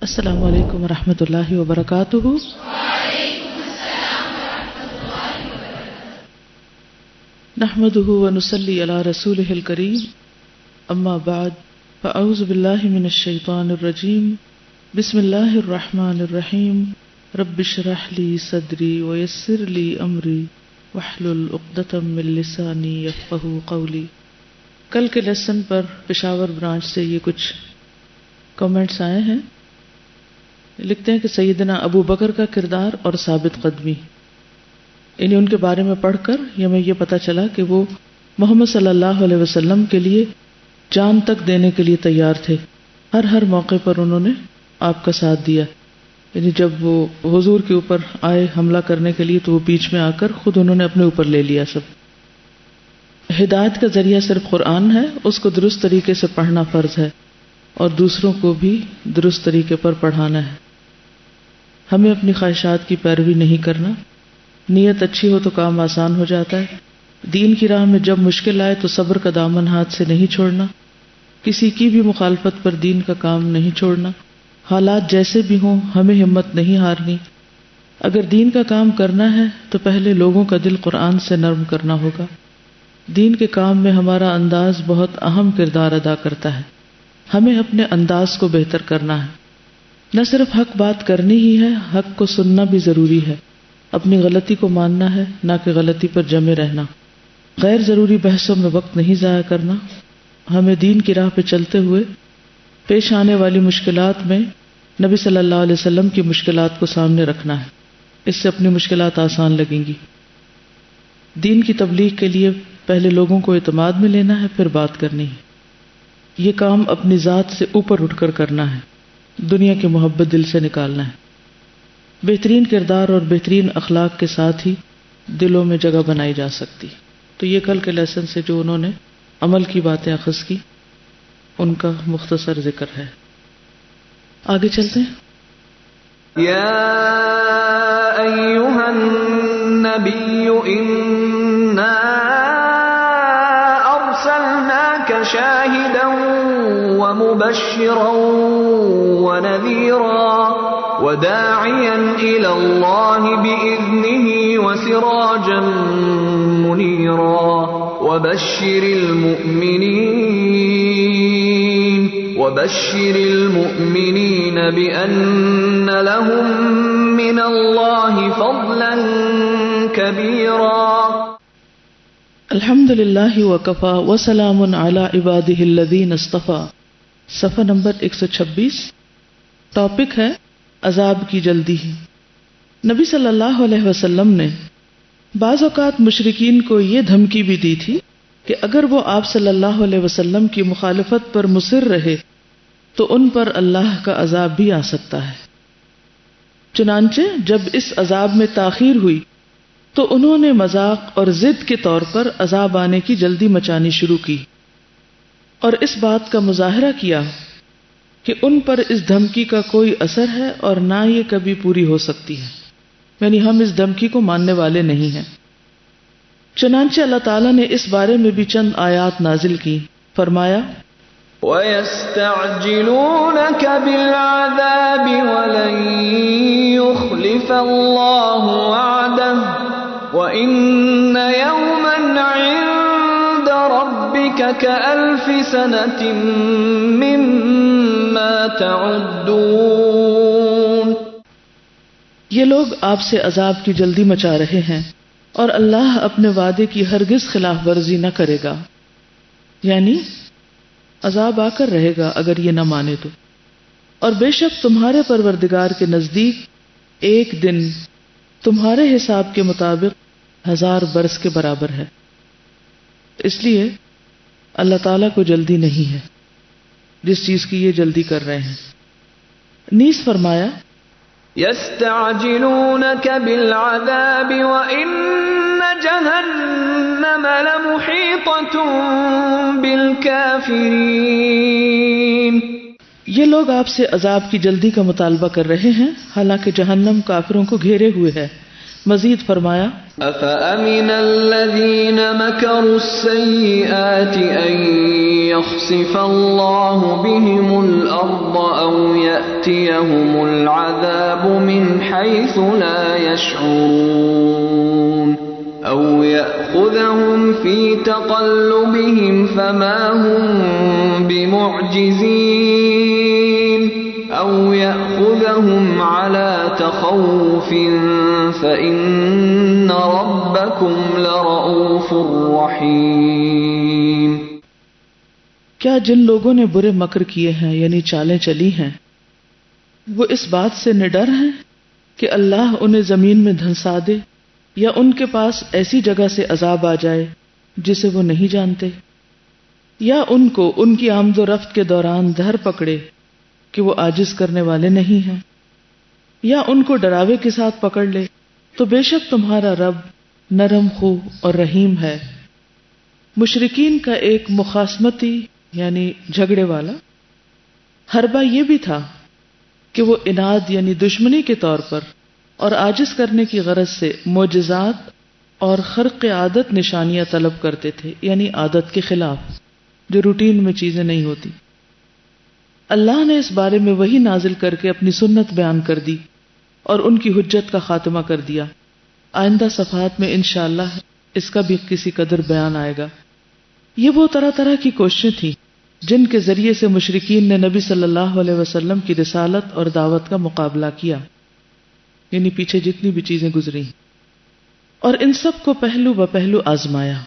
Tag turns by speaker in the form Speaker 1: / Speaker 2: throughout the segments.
Speaker 1: السلام علیکم ورحمۃ اللہ وبرکاتہ۔ نحمده ونصلی علی رسولہ الکریم، اما بعد فاعوذ باللہ من الشیطان الرجیم، بسم اللہ الرحمن الرحیم، رب اشرح لی صدری ویسر لی امری واحلل عقدۃ من لسانی یفقہوا قولی۔ کل کے لیسن پر پشاور برانچ سے یہ کچھ کمنٹس آئے ہیں۔ لکھتے ہیں کہ سیدنا ابو بکر کا کردار اور ثابت قدمی، یعنی ان کے بارے میں پڑھ کر ہمیں یہ پتہ چلا کہ وہ محمد صلی اللہ علیہ وسلم کے لیے جان تک دینے کے لیے تیار تھے۔ ہر موقع پر انہوں نے آپ کا ساتھ دیا، یعنی جب وہ حضور کے اوپر آئے حملہ کرنے کے لیے تو وہ بیچ میں آ کر خود انہوں نے اپنے اوپر لے لیا سب۔ ہدایت کا ذریعہ صرف قرآن ہے، اس کو درست طریقے سے پڑھنا فرض ہے اور دوسروں کو بھی درست طریقے پر پڑھانا ہے۔ ہمیں اپنی خواہشات کی پیروی نہیں کرنا، نیت اچھی ہو تو کام آسان ہو جاتا ہے۔ دین کی راہ میں جب مشکل آئے تو صبر کا دامن ہاتھ سے نہیں چھوڑنا، کسی کی بھی مخالفت پر دین کا کام نہیں چھوڑنا، حالات جیسے بھی ہوں ہمیں ہمت نہیں ہارنی۔ اگر دین کا کام کرنا ہے تو پہلے لوگوں کا دل قرآن سے نرم کرنا ہوگا۔ دین کے کام میں ہمارا انداز بہت اہم کردار ادا کرتا ہے، ہمیں اپنے انداز کو بہتر کرنا ہے۔ نہ صرف حق بات کرنی ہی ہے، حق کو سننا بھی ضروری ہے، اپنی غلطی کو ماننا ہے، نہ کہ غلطی پر جمے رہنا۔ غیر ضروری بحثوں میں وقت نہیں ضائع کرنا۔ ہمیں دین کی راہ پہ چلتے ہوئے پیش آنے والی مشکلات میں نبی صلی اللہ علیہ وسلم کی مشکلات کو سامنے رکھنا ہے، اس سے اپنی مشکلات آسان لگیں گی۔ دین کی تبلیغ کے لیے پہلے لوگوں کو اعتماد میں لینا ہے، پھر بات کرنی ہے۔ یہ کام اپنی ذات سے اوپر اٹھ کر کرنا ہے، دنیا کی محبت دل سے نکالنا ہے۔ بہترین کردار اور بہترین اخلاق کے ساتھ ہی دلوں میں جگہ بنائی جا سکتی۔ تو یہ کل کے لیسن سے جو انہوں نے عمل کی باتیں اخذ کی ان کا مختصر ذکر ہے۔ آگے چلتے ہیں۔
Speaker 2: یا ایھا النبی انا ارسلناک شاہدا ومبشرا ونذيرا وداعيا إلى الله بإذنه وسراجا منيرا وبشر المؤمنين بأن لهم من الله فضلا كبيرا۔
Speaker 1: الحمد للہ وکفا وسلام علی عبادہ الذین اصطفیٰ، صفحہ نمبر 126۔ ٹاپک ہے عذاب کی جلدی۔ نبی صلی اللہ علیہ وسلم نے بعض اوقات مشرکین کو یہ دھمکی بھی دی تھی کہ اگر وہ آپ صلی اللہ علیہ وسلم کی مخالفت پر مصر رہے تو ان پر اللہ کا عذاب بھی آ سکتا ہے۔ چنانچہ جب اس عذاب میں تاخیر ہوئی تو انہوں نے مذاق اور ضد کے طور پر عذاب آنے کی جلدی مچانی شروع کی اور اس بات کا مظاہرہ کیا کہ ان پر اس دھمکی کا کوئی اثر ہے اور نہ یہ کبھی پوری ہو سکتی ہے، یعنی ہم اس دھمکی کو ماننے والے نہیں ہیں۔ چنانچہ اللہ تعالیٰ نے اس بارے میں بھی چند آیات نازل کی۔ فرمایا
Speaker 2: وَيَسْتَعْجِلُونَكَ بِالْعَذَابِ وَلَن يُخْلِفَ اللَّهُ وَعْدَهُ وَإِنَّ يَوْمًا عِندَ رَبِّكَ كَأَلْفِ سَنَةٍ مِّمَّا تَعُدُّونَ۔
Speaker 1: یہ لوگ آپ سے عذاب کی جلدی مچا رہے ہیں اور اللہ اپنے وعدے کی ہرگز خلاف ورزی نہ کرے گا، یعنی عذاب آ کر رہے گا اگر یہ نہ مانے تو۔ اور بے شک تمہارے پروردگار کے نزدیک ایک دن تمہارے حساب کے مطابق 1000 برس کے برابر ہے۔ اس لیے اللہ تعالیٰ کو جلدی نہیں ہے جس چیز کی یہ جلدی کر رہے ہیں۔ نیز فرمایا
Speaker 2: يَسْتَعْجِلُونَكَ بِالْعَذَابِ وَإِنَّ جَهَنَّمَ لَمُحِيطَةٌ بِالْكَافِرِينَ۔
Speaker 1: یہ لوگ آپ سے عذاب کی جلدی کا مطالبہ کر رہے ہیں حالانکہ جہنم کافروں کو گھیرے ہوئے ہے۔ مزید فرمایا
Speaker 2: أَفَأَمِنَ الَّذِينَ مَكَرُوا السَّيِّئَاتِ أَن يخسف الله بهم الأرض أو يأتيهم العذاب من حيث لا يشعرون أو يأخذهم في تقلبهم فما هم بمعجزين أو يأخذهم على تخوف فإن ربكم لرؤوف رحيم.
Speaker 1: کیا جن لوگوں نے برے مکر کیے ہیں یعنی چالیں چلی ہیں وہ اس بات سے نڈر ہیں کہ اللہ انہیں زمین میں دھنسا دے یا ان کے پاس ایسی جگہ سے عذاب آ جائے جسے وہ نہیں جانتے، یا ان کو ان کی آمد و رفت کے دوران دھر پکڑے کہ وہ عاجز کرنے والے نہیں ہیں، یا ان کو ڈراوے کے ساتھ پکڑ لے، تو بے شک تمہارا رب نرم خو اور رحیم ہے. مشرکین کا ایک مخاصمتی یعنی جھگڑے والا حربہ یہ بھی تھا کہ وہ اناد یعنی دشمنی کے طور پر اور عاجز کرنے کی غرض سے معجزات اور خرق عادت نشانیاں طلب کرتے تھے، یعنی عادت کے خلاف جو روٹین میں چیزیں نہیں ہوتی. اللہ نے اس بارے میں وحی نازل کر کے اپنی سنت بیان کر دی اور ان کی حجت کا خاتمہ کر دیا. آئندہ صفحات میں انشاءاللہ اس کا بھی کسی قدر بیان آئے گا. یہ وہ طرح طرح کی کوششیں تھیں جن کے ذریعے سے مشرکین نے نبی صلی اللہ علیہ وسلم کی رسالت اور دعوت کا مقابلہ کیا، یعنی پیچھے جتنی بھی چیزیں گزری، اور ان سب کو پہلو بہ پہلو آزمایا.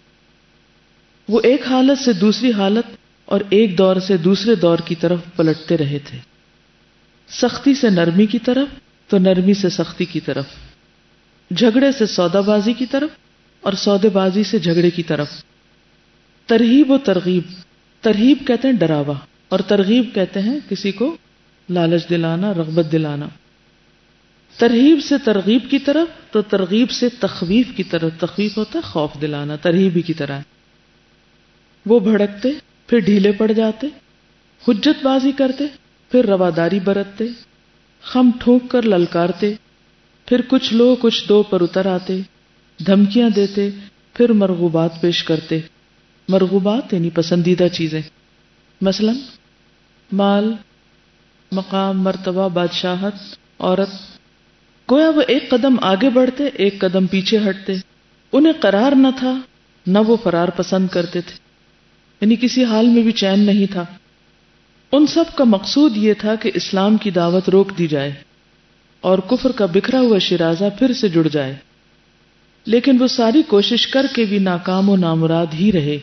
Speaker 1: وہ ایک حالت سے دوسری حالت اور ایک دور سے دوسرے دور کی طرف پلٹتے رہے تھے، سختی سے نرمی کی طرف تو نرمی سے سختی کی طرف، جھگڑے سے سودا بازی کی طرف اور سودے بازی سے جھگڑے کی طرف. ترہیب و ترغیب، ترہیب کہتے ہیں ڈراوا اور ترغیب کہتے ہیں کسی کو لالچ دلانا، رغبت دلانا. ترہیب سے ترغیب کی طرف تو ترغیب سے تخویف کی طرف، تخویف ہوتا ہے خوف دلانا، ترہیب ہی کی طرح. وہ بھڑکتے پھر ڈھیلے پڑ جاتے، حجت بازی کرتے پھر رواداری برتتے، خم ٹھونک کر للکارتے پھر کچھ لو کچھ دو پر اتر آتے، دھمکیاں دیتے پھر مرغوبات پیش کرتے. مرغوبات یعنی پسندیدہ چیزیں، مثلا مال، مقام، مرتبہ، بادشاہت، عورت. گویا وہ ایک قدم آگے بڑھتے ایک قدم پیچھے ہٹتے. انہیں قرار نہ تھا نہ وہ فرار پسند کرتے تھے، یعنی کسی حال میں بھی چین نہیں تھا. ان سب کا مقصود یہ تھا کہ اسلام کی دعوت روک دی جائے اور کفر کا بکھرا ہوا شیرازہ پھر سے جڑ جائے، لیکن وہ ساری کوشش کر کے بھی ناکام و نامراد ہی رہے.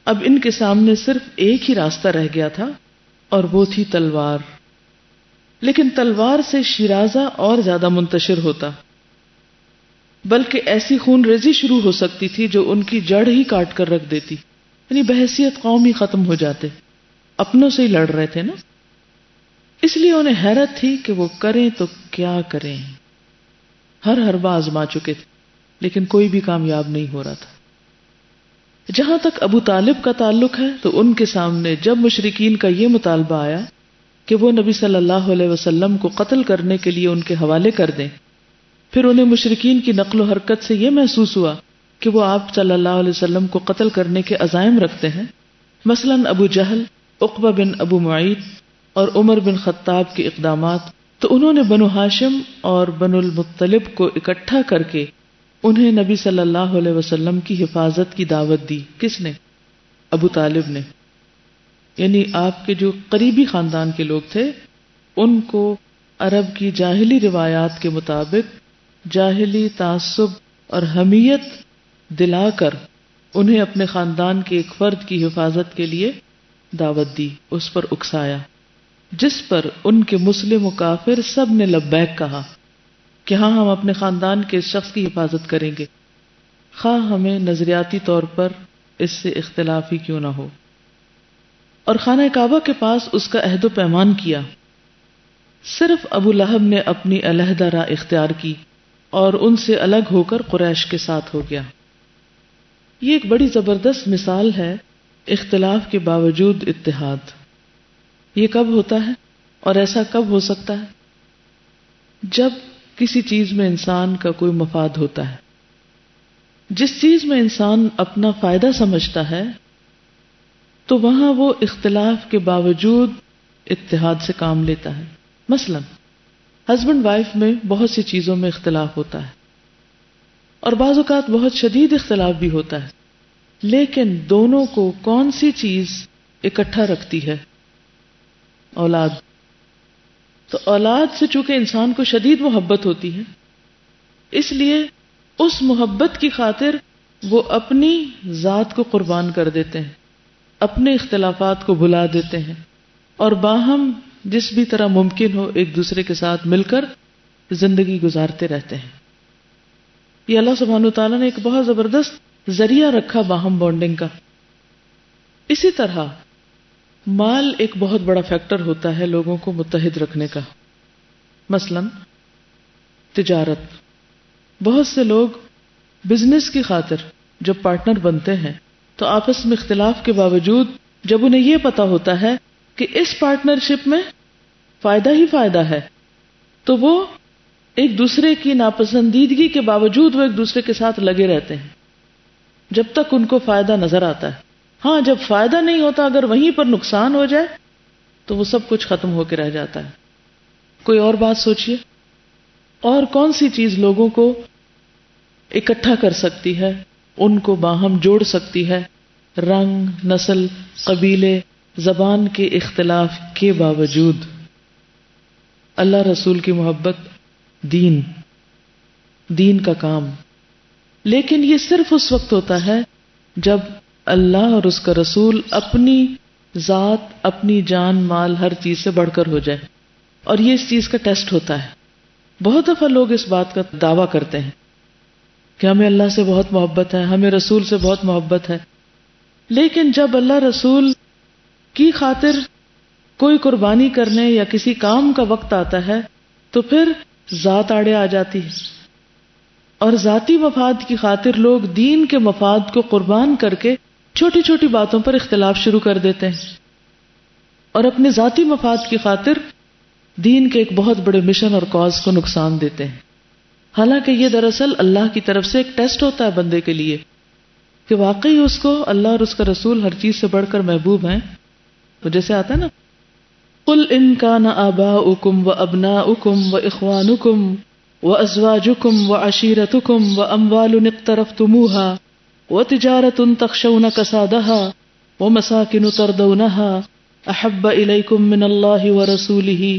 Speaker 1: اب ان کے سامنے صرف ایک ہی راستہ رہ گیا تھا اور وہ تھی تلوار. لیکن تلوار سے شیرازہ اور زیادہ منتشر ہوتا، بلکہ ایسی خون ریزی شروع ہو سکتی تھی جو ان کی جڑ ہی کاٹ کر رکھ دیتی، یعنی بحیثیت قوم ہی ختم ہو جاتے. اپنوں سے ہی لڑ رہے تھے نا، اس لیے انہیں حیرت تھی کہ وہ کریں تو کیا کریں. ہر حربہ آزما چکے تھے لیکن کوئی بھی کامیاب نہیں ہو رہا تھا. جہاں تک ابو طالب کا تعلق ہے تو ان کے سامنے جب مشرکین کا یہ مطالبہ آیا کہ وہ نبی صلی اللہ علیہ وسلم کو قتل کرنے کے لیے ان کے حوالے کر دیں، پھر انہیں مشرکین کی نقل و حرکت سے یہ محسوس ہوا کہ وہ آپ صلی اللہ علیہ وسلم کو قتل کرنے کے عزائم رکھتے ہیں. مثلا ابو جہل، عقبہ بن ابو معیط اور عمر بن خطاب کے اقدامات. تو انہوں نے بنو ہاشم اور بنو المطلب کو اکٹھا کر کے انہیں نبی صلی اللہ علیہ وسلم کی حفاظت کی دعوت دی. کس نے؟ ابو طالب نے. یعنی آپ کے جو قریبی خاندان کے لوگ تھے ان کو عرب کی جاہلی روایات کے مطابق جاہلی تعصب اور حمیت دلا کر انہیں اپنے خاندان کے ایک فرد کی حفاظت کے لیے دعوت دی، اس پر اکسایا، جس پر ان کے مسلم و کافر سب نے لبیک کہا کہ ہاں ہم اپنے خاندان کے اس شخص کی حفاظت کریں گے، خواہ ہمیں نظریاتی طور پر اس سے اختلاف ہی کیوں نہ ہو. اور خانہ کعبہ کے پاس اس کا عہد و پیمان کیا. صرف ابو لہب نے اپنی علیحدہ راہ اختیار کی اور ان سے الگ ہو کر قریش کے ساتھ ہو گیا. یہ ایک بڑی زبردست مثال ہے اختلاف کے باوجود اتحاد. یہ کب ہوتا ہے اور ایسا کب ہو سکتا ہے؟ جب کسی چیز میں انسان کا کوئی مفاد ہوتا ہے. جس چیز میں انسان اپنا فائدہ سمجھتا ہے تو وہاں وہ اختلاف کے باوجود اتحاد سے کام لیتا ہے. مثلا ہسبینڈ وائف میں بہت سی چیزوں میں اختلاف ہوتا ہے اور بعض اوقات بہت شدید اختلاف بھی ہوتا ہے، لیکن دونوں کو کون سی چیز اکٹھا رکھتی ہے؟ اولاد. تو اولاد سے چونکہ انسان کو شدید محبت ہوتی ہے، اس لیے اس محبت کی خاطر وہ اپنی ذات کو قربان کر دیتے ہیں، اپنے اختلافات کو بھلا دیتے ہیں اور باہم جس بھی طرح ممکن ہو ایک دوسرے کے ساتھ مل کر زندگی گزارتے رہتے ہیں. یہ اللہ سبحانہ وتعالیٰ نے ایک بہت زبردست ذریعہ رکھا باہم بانڈنگ کا. اسی طرح مال ایک بہت بڑا فیکٹر ہوتا ہے لوگوں کو متحد رکھنے کا. مثلا تجارت، بہت سے لوگ بزنس کی خاطر جب پارٹنر بنتے ہیں تو آپس میں اختلاف کے باوجود جب انہیں یہ پتا ہوتا ہے کہ اس پارٹنرشپ میں فائدہ ہی فائدہ ہے تو وہ ایک دوسرے کی ناپسندیدگی کے باوجود وہ ایک دوسرے کے ساتھ لگے رہتے ہیں جب تک ان کو فائدہ نظر آتا ہے. ہاں جب فائدہ نہیں ہوتا، اگر وہیں پر نقصان ہو جائے تو وہ سب کچھ ختم ہو کے رہ جاتا ہے. کوئی اور بات سوچئے، اور کون سی چیز لوگوں کو اکٹھا کر سکتی ہے، ان کو باہم جوڑ سکتی ہے؟ رنگ، نسل، قبیلے، زبان کے اختلاف کے باوجود اللہ رسول کی محبت، دین کا کام. لیکن یہ صرف اس وقت ہوتا ہے جب اللہ اور اس کا رسول اپنی ذات، اپنی جان، مال، ہر چیز سے بڑھ کر ہو جائے. اور یہ اس چیز کا ٹیسٹ ہوتا ہے. بہت دفعہ لوگ اس بات کا دعویٰ کرتے ہیں کہ ہمیں اللہ سے بہت محبت ہے، ہمیں رسول سے بہت محبت ہے، لیکن جب اللہ رسول کی خاطر کوئی قربانی کرنے یا کسی کام کا وقت آتا ہے تو پھر ذات آڑے آ جاتی ہے، اور ذاتی مفاد کی خاطر لوگ دین کے مفاد کو قربان کر کے چھوٹی چھوٹی باتوں پر اختلاف شروع کر دیتے ہیں اور اپنے ذاتی مفاد کی خاطر دین کے ایک بہت بڑے مشن اور کاز کو نقصان دیتے ہیں. حالانکہ یہ دراصل اللہ کی طرف سے ایک ٹیسٹ ہوتا ہے بندے کے لیے کہ واقعی اس کو اللہ اور اس کا رسول ہر چیز سے بڑھ کر محبوب ہیں. تو جیسے آتا ہے نا، قل ان کان آباؤکم وابناؤکم واخوانکم وازواجکم وعشیرتکم واموال اقترفتموها وتجارة تخشون کسادها ومساکن ترضونها احب الیکم من اللہ ورسولہ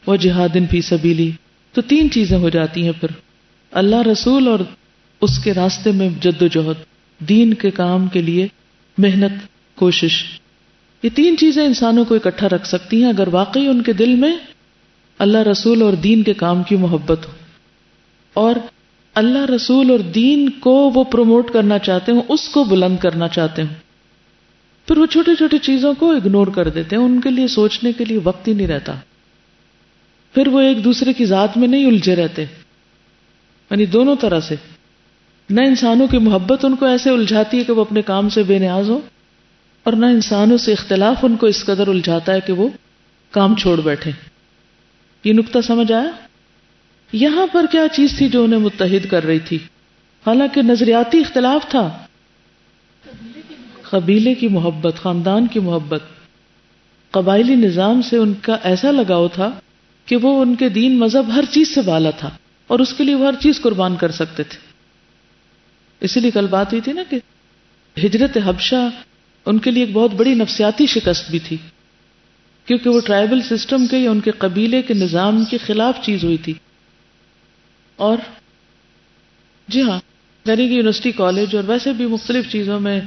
Speaker 1: وجہاد فی سبیلہ. تو تین چیزیں ہو جاتی ہیں پھر، اللہ رسول اور اس کے راستے میں جد و جہد، دین کے کام کے لیے محنت، کوشش. یہ تین چیزیں انسانوں کو اکٹھا رکھ سکتی ہیں اگر واقعی ان کے دل میں اللہ رسول اور دین کے کام کی محبت ہو اور اللہ رسول اور دین کو وہ پروموٹ کرنا چاہتے ہوں، اس کو بلند کرنا چاہتے ہوں. پھر وہ چھوٹی چھوٹی چیزوں کو اگنور کر دیتے ہیں، ان کے لیے سوچنے کے لیے وقت ہی نہیں رہتا. پھر وہ ایک دوسرے کی ذات میں نہیں الجھے رہتے، یعنی دونوں طرح سے. نہ انسانوں کی محبت ان کو ایسے الجھاتی ہے کہ وہ اپنے کام سے بے نیاز ہو، اور نہ انسانوں سے اختلاف ان کو اس قدر الجھاتا ہے کہ وہ کام چھوڑ بیٹھے. یہ نقطہ سمجھ آیا؟ یہاں پر کیا چیز تھی جو انہیں متحد کر رہی تھی؟ حالانکہ نظریاتی اختلاف تھا، قبیلے کی محبت، خاندان کی محبت، قبائلی نظام سے ان کا ایسا لگاؤ تھا کہ وہ ان کے دین، مذہب، ہر چیز سے بالا تھا اور اس کے لیے وہ ہر چیز قربان کر سکتے تھے. اسی لیے کل بات ہوئی تھی نا کہ ہجرت حبشہ ان کے لیے ایک بہت بڑی نفسیاتی شکست بھی تھی، کیونکہ وہ ٹرائبل سسٹم کے یا ان کے قبیلے کے نظام کے خلاف چیز ہوئی تھی. اور جی ہاں، یعنی کہ یونیورسٹی، کالج اور ویسے بھی مختلف چیزوں میں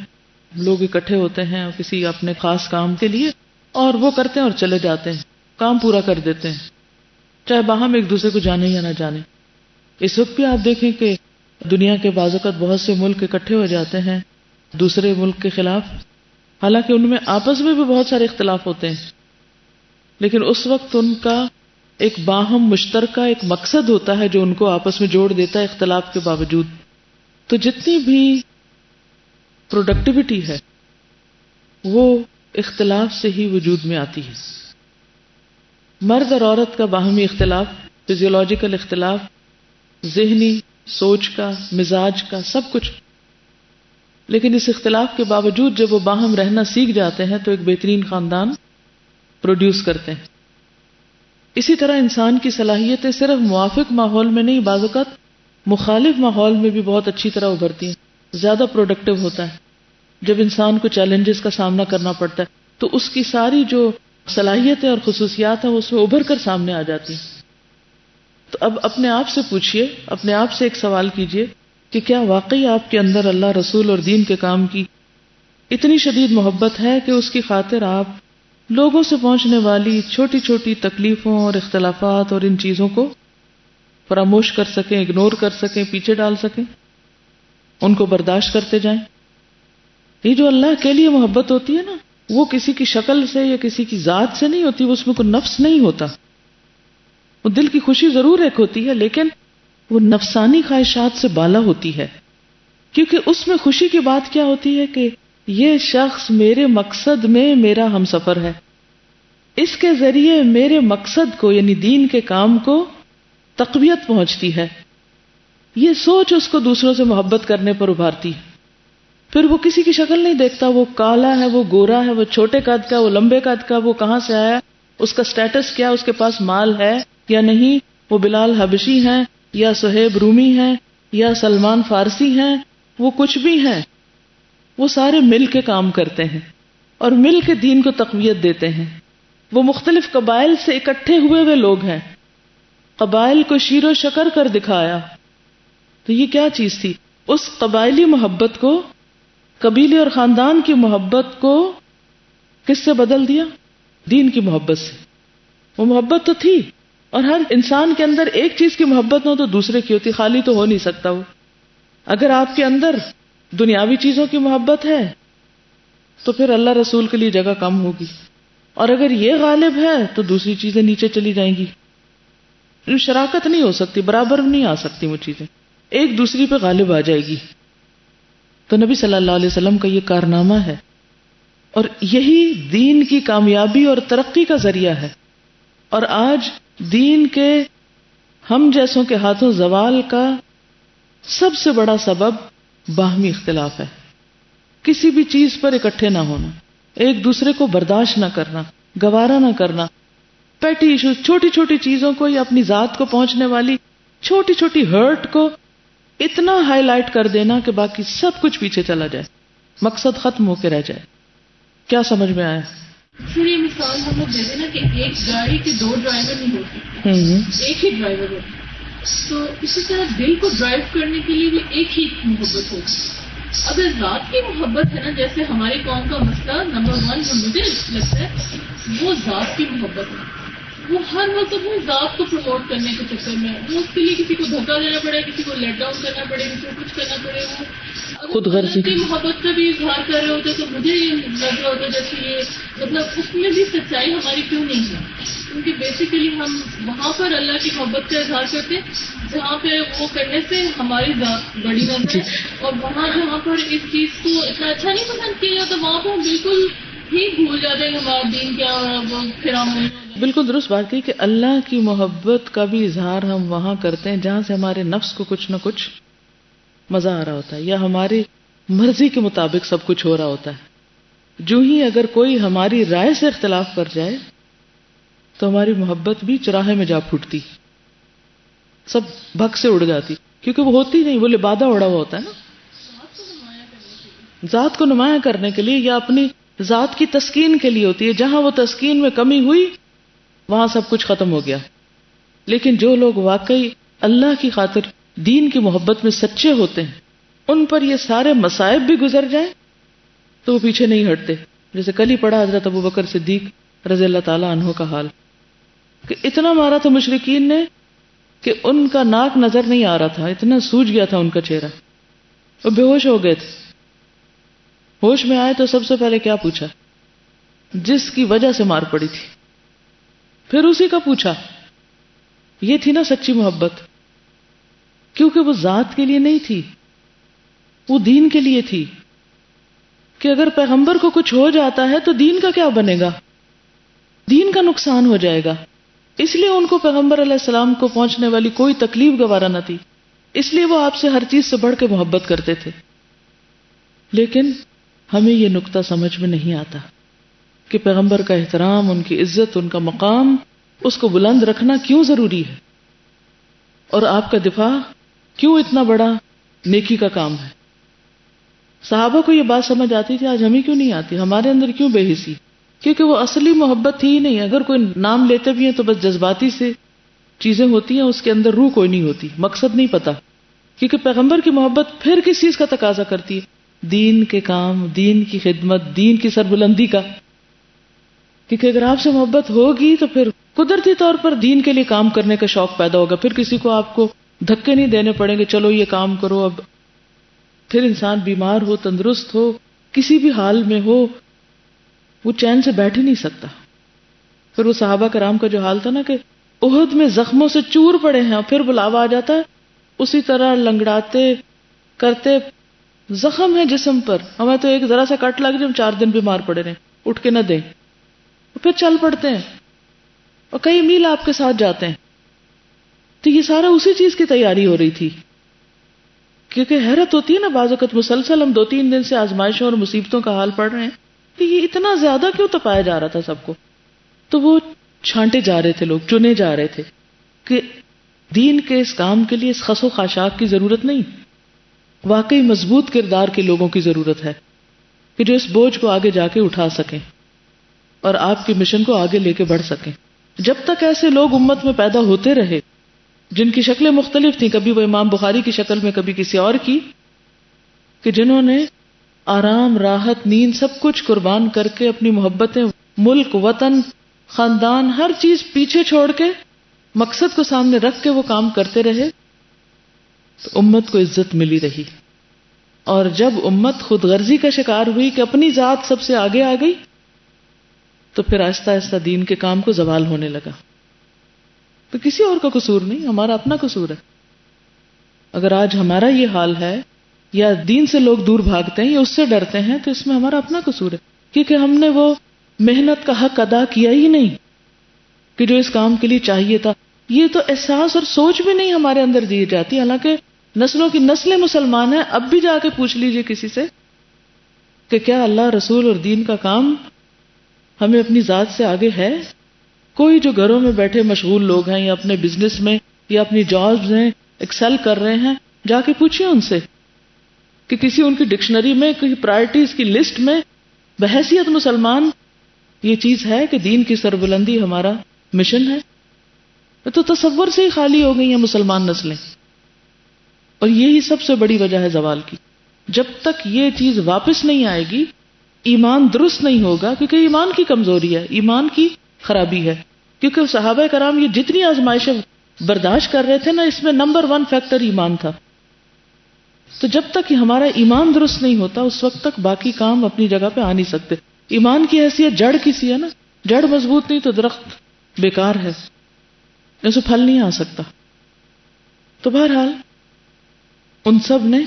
Speaker 1: لوگ اکٹھے ہوتے ہیں کسی اپنے خاص کام کے لیے، اور وہ کرتے ہیں اور چلے جاتے ہیں، کام پورا کر دیتے ہیں، چاہے باہم ایک دوسرے کو جانے یا نہ جانے. اس وقت بھی آپ دیکھیں کہ دنیا کے بعض اوقات بہت سے ملک اکٹھے ہو جاتے ہیں دوسرے ملک کے خلاف، حالانکہ ان میں آپس میں بھی بہت سارے اختلاف ہوتے ہیں، لیکن اس وقت ان کا ایک باہم مشترکہ ایک مقصد ہوتا ہے جو ان کو آپس میں جوڑ دیتا ہے اختلاف کے باوجود. تو جتنی بھی پروڈکٹیوٹی ہے وہ اختلاف سے ہی وجود میں آتی ہے. مرد اور عورت کا باہمی اختلاف، فزیولوجیکل اختلاف، ذہنی سوچ کا، مزاج کا، سب کچھ. لیکن اس اختلاف کے باوجود جب وہ باہم رہنا سیکھ جاتے ہیں تو ایک بہترین خاندان پروڈیوس کرتے ہیں. اسی طرح انسان کی صلاحیتیں صرف موافق ماحول میں نہیں، بعض اوقات مخالف ماحول میں بھی بہت اچھی طرح ابھرتی ہیں، زیادہ پروڈکٹیو ہوتا ہے. جب انسان کو چیلنجز کا سامنا کرنا پڑتا ہے تو اس کی ساری جو صلاحیتیں اور خصوصیات ہیں اس میں ابھر کر سامنے آ جاتی ہیں. تو اب اپنے آپ سے پوچھئے، اپنے آپ سے ایک سوال کیجئے کہ کیا واقعی آپ کے اندر اللہ، رسول اور دین کے کام کی اتنی شدید محبت ہے کہ اس کی خاطر آپ لوگوں سے پہنچنے والی چھوٹی چھوٹی تکلیفوں اور اختلافات اور ان چیزوں کو فراموش کر سکیں، اگنور کر سکیں، پیچھے ڈال سکیں، ان کو برداشت کرتے جائیں. یہ جو اللہ کے لیے محبت ہوتی ہے نا، وہ کسی کی شکل سے یا کسی کی ذات سے نہیں ہوتی، وہ اس میں کوئی نفس نہیں ہوتا. وہ دل کی خوشی ضرور ایک ہوتی ہے لیکن وہ نفسانی خواہشات سے بالا ہوتی ہے. کیونکہ اس میں خوشی کی بات کیا ہوتی ہے کہ یہ شخص میرے مقصد میں میرا ہمسفر ہے، اس کے ذریعے میرے مقصد کو یعنی دین کے کام کو تقویت پہنچتی ہے. یہ سوچ اس کو دوسروں سے محبت کرنے پر ابھارتی ہے. پھر وہ کسی کی شکل نہیں دیکھتا، وہ کالا ہے، وہ گورا ہے، وہ چھوٹے قد کا، وہ لمبے قد کا، وہ کہاں سے آیا، اس کا سٹیٹس کیا، اس کے پاس مال ہے یا نہیں، وہ بلال حبشی ہیں یا صہیب رومی ہیں یا سلمان فارسی ہیں، وہ کچھ بھی ہیں، وہ سارے مل کے کام کرتے ہیں اور مل کے دین کو تقویت دیتے ہیں. وہ مختلف قبائل سے اکٹھے ہوئے لوگ ہیں، قبائل کو شیر و شکر کر دکھایا. تو یہ کیا چیز تھی؟ اس قبائلی محبت کو، قبیلے اور خاندان کی محبت کو کس سے بدل دیا؟ دین کی محبت سے. وہ محبت تو تھی، اور ہر انسان کے اندر ایک چیز کی محبت نہ ہو تو دوسرے کی ہوتی، خالی تو ہو نہیں سکتا وہ. اگر آپ کے اندر دنیاوی چیزوں کی محبت ہے تو پھر اللہ رسول کے لیے جگہ کم ہوگی، اور اگر یہ غالب ہے تو دوسری چیزیں نیچے چلی جائیں گی. شراکت نہیں ہو سکتی، برابر نہیں آ سکتی، وہ چیزیں ایک دوسری پہ غالب آ جائے گی. تو نبی صلی اللہ علیہ وسلم کا یہ کارنامہ ہے، اور یہی دین کی کامیابی اور ترقی کا ذریعہ ہے. اور آج دین کے ہم جیسوں کے ہاتھوں زوال کا سب سے بڑا سبب باہمی اختلاف ہے. کسی بھی چیز پر اکٹھے نہ ہونا، ایک دوسرے کو برداشت نہ کرنا، گوارا نہ کرنا، پیٹی ایشوز، چھوٹی چھوٹی چیزوں کو یا اپنی ذات کو پہنچنے والی چھوٹی چھوٹی ہرٹ کو اتنا ہائی لائٹ کر دینا کہ باقی سب کچھ پیچھے چلا جائے، مقصد ختم ہو کے رہ جائے. کیا سمجھ میں آیا؟
Speaker 3: پھر یہ مثال ہم لوگ دیتے نا کہ ایک گاڑی کے دو ڈرائیور نہیں ہوتے، ایک ہی ڈرائیور ہوتا. تو اسی طرح دل کو ڈرائیو کرنے کے لیے بھی ایک ہی محبت ہوتی. اگر ذات کی محبت ہے نا، جیسے ہماری قوم کا مسئلہ نمبر 1 جو مجھے لگتا ہے وہ ذات کی محبت ہے. وہ ہر وقت اپنی ذات کو پروموٹ کرنے کے چکر میں، وہ اس کے لیے کسی کو دھوکہ دینا پڑے، کسی کو لیٹ ڈاؤن کرنا پڑے، کسی کو کچھ کرنا پڑے. وہ
Speaker 1: خود غرضی
Speaker 3: کی محبت کا بھی اظہار کر رہے ہوتے تو مجھے یہ لگ رہا ہوتا جیسے یہ مطلب اس میں بھی سچائی ہماری کیوں نہیں ہے. کیونکہ بیسیکلی ہم وہاں پر اللہ کی محبت کا اظہار کرتے جہاں پہ وہ کرنے سے ہماری ذات بڑی نظر ہے، اور وہاں جہاں پر اس چیز کو اتنا اچھا نہیں پسند کیا جاتا وہاں پر ہم بالکل ہی بھول جاتے ہیں ہمارا دین کیا اور پھر ہم.
Speaker 1: بالکل درست بات کی کہ اللہ کی محبت کا بھی اظہار ہم وہاں کرتے ہیں جہاں سے ہمارے نفس کو کچھ نہ کچھ مزہ آ رہا ہوتا ہے یا ہماری مرضی کے مطابق سب کچھ ہو رہا ہوتا ہے. جو ہی اگر کوئی ہماری رائے سے اختلاف کر جائے تو ہماری محبت بھی چراہے میں جا پھوٹتی، سب بھگ سے اڑ جاتی، کیونکہ وہ ہوتی نہیں، وہ لبادہ اڑا ہوا ہوتا ہے نا. ذات کو نمایاں کرنے کے لیے یا اپنی ذات کی تسکین کے لیے ہوتی ہے. جہاں وہ تسکین میں کمی ہوئی وہاں سب کچھ ختم ہو گیا. لیکن جو لوگ واقعی اللہ کی خاطر دین کی محبت میں سچے ہوتے ہیں، ان پر یہ سارے مصائب بھی گزر جائیں تو وہ پیچھے نہیں ہٹتے. جیسے کل ہی پڑھا حضرت ابوبکر صدیق رضی اللہ تعالی عنہ کا حال کہ اتنا مارا تھا مشرکین نے کہ ان کا ناک نظر نہیں آ رہا تھا، اتنا سوج گیا تھا ان کا چہرہ، وہ بے ہوش ہو گئے تھے. ہوش میں آئے تو سب سے پہلے کیا پوچھا؟ جس کی وجہ سے مار پڑی تھی. پھر اسی کا پوچھا. یہ تھی نا سچی محبت، کیونکہ وہ ذات کے لیے نہیں تھی، وہ دین کے لیے تھی. کہ اگر پیغمبر کو کچھ ہو جاتا ہے تو دین کا کیا بنے گا، دین کا نقصان ہو جائے گا. اس لیے ان کو پیغمبر علیہ السلام کو پہنچنے والی کوئی تکلیف گوارا نہ تھی، اس لیے وہ آپ سے ہر چیز سے بڑھ کے محبت کرتے تھے. لیکن ہمیں یہ نقطہ سمجھ میں نہیں آتا کہ پیغمبر کا احترام، ان کی عزت، ان کا مقام، اس کو بلند رکھنا کیوں ضروری ہے، اور آپ کا دفاع کیوں اتنا بڑا نیکی کا کام ہے۔ صحابہ کو یہ بات سمجھ آتی تھی، آج ہمیں کیوں نہیں آتی، ہمارے اندر کیوں بے حسی؟ کیونکہ وہ اصلی محبت تھی ہی نہیں۔ اگر کوئی نام لیتے بھی ہیں تو بس جذباتی سے چیزیں ہوتی ہیں، اس کے اندر روح کوئی نہیں ہوتی، مقصد نہیں پتا۔ کیونکہ پیغمبر کی محبت پھر کس چیز کا تقاضا کرتی ہے؟ دین کے کام، دین کی خدمت، دین کی سربلندی کا۔ کیونکہ اگر آپ سے محبت ہوگی تو پھر قدرتی طور پر دین کے لیے کام کرنے کا شوق پیدا ہوگا، پھر کسی کو آپ کو دھکے نہیں دینے پڑیں گے، چلو یہ کام کرو اب۔ پھر انسان بیمار ہو، تندرست ہو، کسی بھی حال میں ہو، وہ چین سے بیٹھ ہی نہیں سکتا۔ پھر وہ صحابہ کرام کا جو حال تھا نا کہ احد میں زخموں سے چور پڑے ہیں اور پھر بلاوا آ جاتا ہے، اسی طرح لنگڑاتے کرتے، زخم ہے جسم پر، ہمیں تو ایک ذرا سا کٹ لگ جائے ہم 4 دن بیمار پڑے رہے، اٹھ کے نہ دیں، پھر چل پڑتے ہیں اور کئی میل آپ کے ساتھ جاتے ہیں۔ تو یہ سارا اسی چیز کی تیاری ہو رہی تھی، کیونکہ حیرت ہوتی ہے نا بعض وقت مسلسل ہم 2-3 دن سے آزمائشوں اور مصیبتوں کا حال پڑھ رہے ہیں کہ یہ اتنا زیادہ کیوں تپایا جا رہا تھا سب کو۔ تو وہ چھانٹے جا رہے تھے، لوگ چنے جا رہے تھے کہ دین کے اس کام کے لیے اس خس و خاشاک کی ضرورت نہیں، واقعی مضبوط کردار کے لوگوں کی ضرورت ہے کہ جو اس بوجھ کو آگے جا کے اٹھا سکیں اور آپ کے مشن کو آگے لے کے بڑھ سکیں۔ جب تک ایسے لوگ امت میں پیدا ہوتے رہے جن کی شکلیں مختلف تھیں، کبھی وہ امام بخاری کی شکل میں، کبھی کسی اور کی، کہ جنہوں نے آرام، راحت، نیند سب کچھ قربان کر کے اپنی محبتیں، ملک، وطن، خاندان، ہر چیز پیچھے چھوڑ کے مقصد کو سامنے رکھ کے وہ کام کرتے رہے، تو امت کو عزت ملی رہی۔ اور جب امت خود غرضی کا شکار ہوئی کہ اپنی ذات سب سے آگے آ گئی، تو پھر آہستہ آہستہ دین کے کام کو زوال ہونے لگا۔ تو کسی اور کا قصور نہیں، ہمارا اپنا قصور ہے۔ اگر آج ہمارا یہ حال ہے یا دین سے لوگ دور بھاگتے ہیں یا اس سے ڈرتے ہیں، تو اس میں ہمارا اپنا قصور ہے، کیونکہ ہم نے وہ محنت کا حق ادا کیا ہی نہیں کہ جو اس کام کے لیے چاہیے تھا۔ یہ تو احساس اور سوچ بھی نہیں ہمارے اندر دی جاتی، حالانکہ نسلوں کی نسلیں مسلمان ہیں۔ اب بھی جا کے پوچھ لیجئے کسی سے کہ کیا اللہ، رسول اور دین کا کام ہمیں اپنی ذات سے آگے ہے؟ کوئی جو گھروں میں بیٹھے مشغول لوگ ہیں یا اپنے بزنس میں یا اپنی جابز میں ایکسل کر رہے ہیں، جا کے پوچھئے ان سے کہ کسی ان کی ڈکشنری میں، کسی پرائرٹیز کی لسٹ میں بحیثیت مسلمان یہ چیز ہے کہ دین کی سربلندی ہمارا مشن ہے؟ تو تصور سے ہی خالی ہو گئی ہیں مسلمان نسلیں، اور یہی سب سے بڑی وجہ ہے زوال کی۔ جب تک یہ چیز واپس نہیں آئے گی، ایمان درست نہیں ہوگا، کیونکہ ایمان کی کمزوری ہے، ایمان کی خرابی ہے۔ کیونکہ صحابہ کرام یہ جتنی آزمائشیں برداشت کر رہے تھے نا، اس میں نمبر 1 فیکٹر ایمان تھا۔ تو جب تک ہمارا ایمان درست نہیں ہوتا، اس وقت تک باقی کام اپنی جگہ پہ آ نہیں سکتے۔ ایمان کی حیثیت جڑ کسی ہے نا، جڑ مضبوط نہیں تو درخت بیکار ہے، اسے پھل نہیں آ سکتا۔ تو بہرحال ان سب نے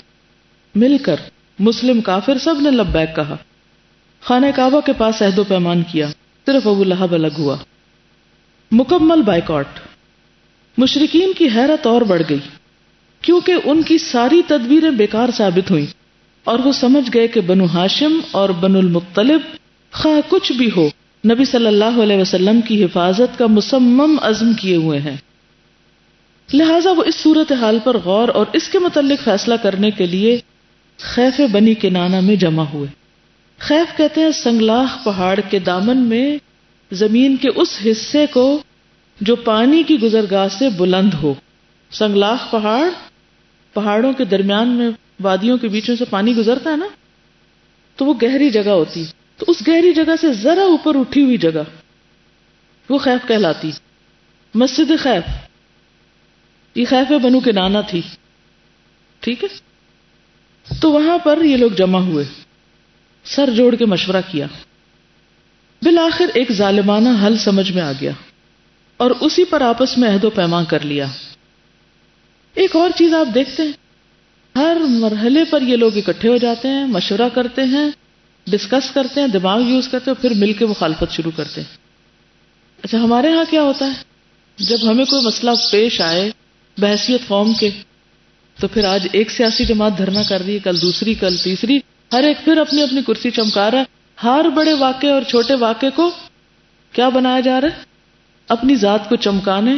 Speaker 1: مل کر، مسلم کافر سب نے لبیک کہا، خانہ کعبہ کے پاس عہد و پیمان کیا، صرف ابو لہب الگ ہوا۔ مکمل بائیکاٹ۔ مشرکین کی حیرت اور بڑھ گئی، کیونکہ ان کی ساری تدبیریں بیکار ثابت ہوئیں، اور وہ سمجھ گئے کہ بنو ہاشم اور بنو المطلب خواہ کچھ بھی ہو، نبی صلی اللہ علیہ وسلم کی حفاظت کا مصمم عزم کیے ہوئے ہیں۔ لہٰذا وہ اس صورتحال پر غور اور اس کے متعلق فیصلہ کرنے کے لیے خیف بنی کنانہ میں جمع ہوئے۔ خیف کہتے ہیں سنگلاخ پہاڑ کے دامن میں زمین کے اس حصے کو جو پانی کی گزرگاہ سے بلند ہو۔ سنگلاخ پہاڑ، پہاڑوں کے درمیان میں وادیوں کے بیچوں سے پانی گزرتا ہے نا، تو وہ گہری جگہ ہوتی، تو اس گہری جگہ سے ذرا اوپر اٹھی ہوئی جگہ وہ خیف کہلاتی۔ مسجد خیف، یہ خیف بنو کنانہ تھی، ٹھیک ہے۔ تو وہاں پر یہ لوگ جمع ہوئے، سر جوڑ کے مشورہ کیا، بالآخر ایک ظالمانہ حل سمجھ میں آ گیا اور اسی پر آپس میں عہد و پیمان کر لیا۔ ایک اور چیز آپ دیکھتے ہیں، ہر مرحلے پر یہ لوگ اکٹھے ہو جاتے ہیں، مشورہ کرتے ہیں، ڈسکس کرتے ہیں، دماغ یوز کرتے ہیں، پھر مل کے مخالفت شروع کرتے ہیں۔ اچھا ہمارے ہاں کیا ہوتا ہے، جب ہمیں کوئی مسئلہ پیش آئے بحیثیت قوم کے، تو پھر آج ایک سیاسی جماعت دھرنا کر رہی ہے، کل دوسری، کل تیسری، ہر ایک پھر اپنی اپنی کرسی چمکا رہا ہے. ہر بڑے واقعے اور چھوٹے واقعے کو کیا بنایا جا رہا ہے؟ اپنی ذات کو چمکانے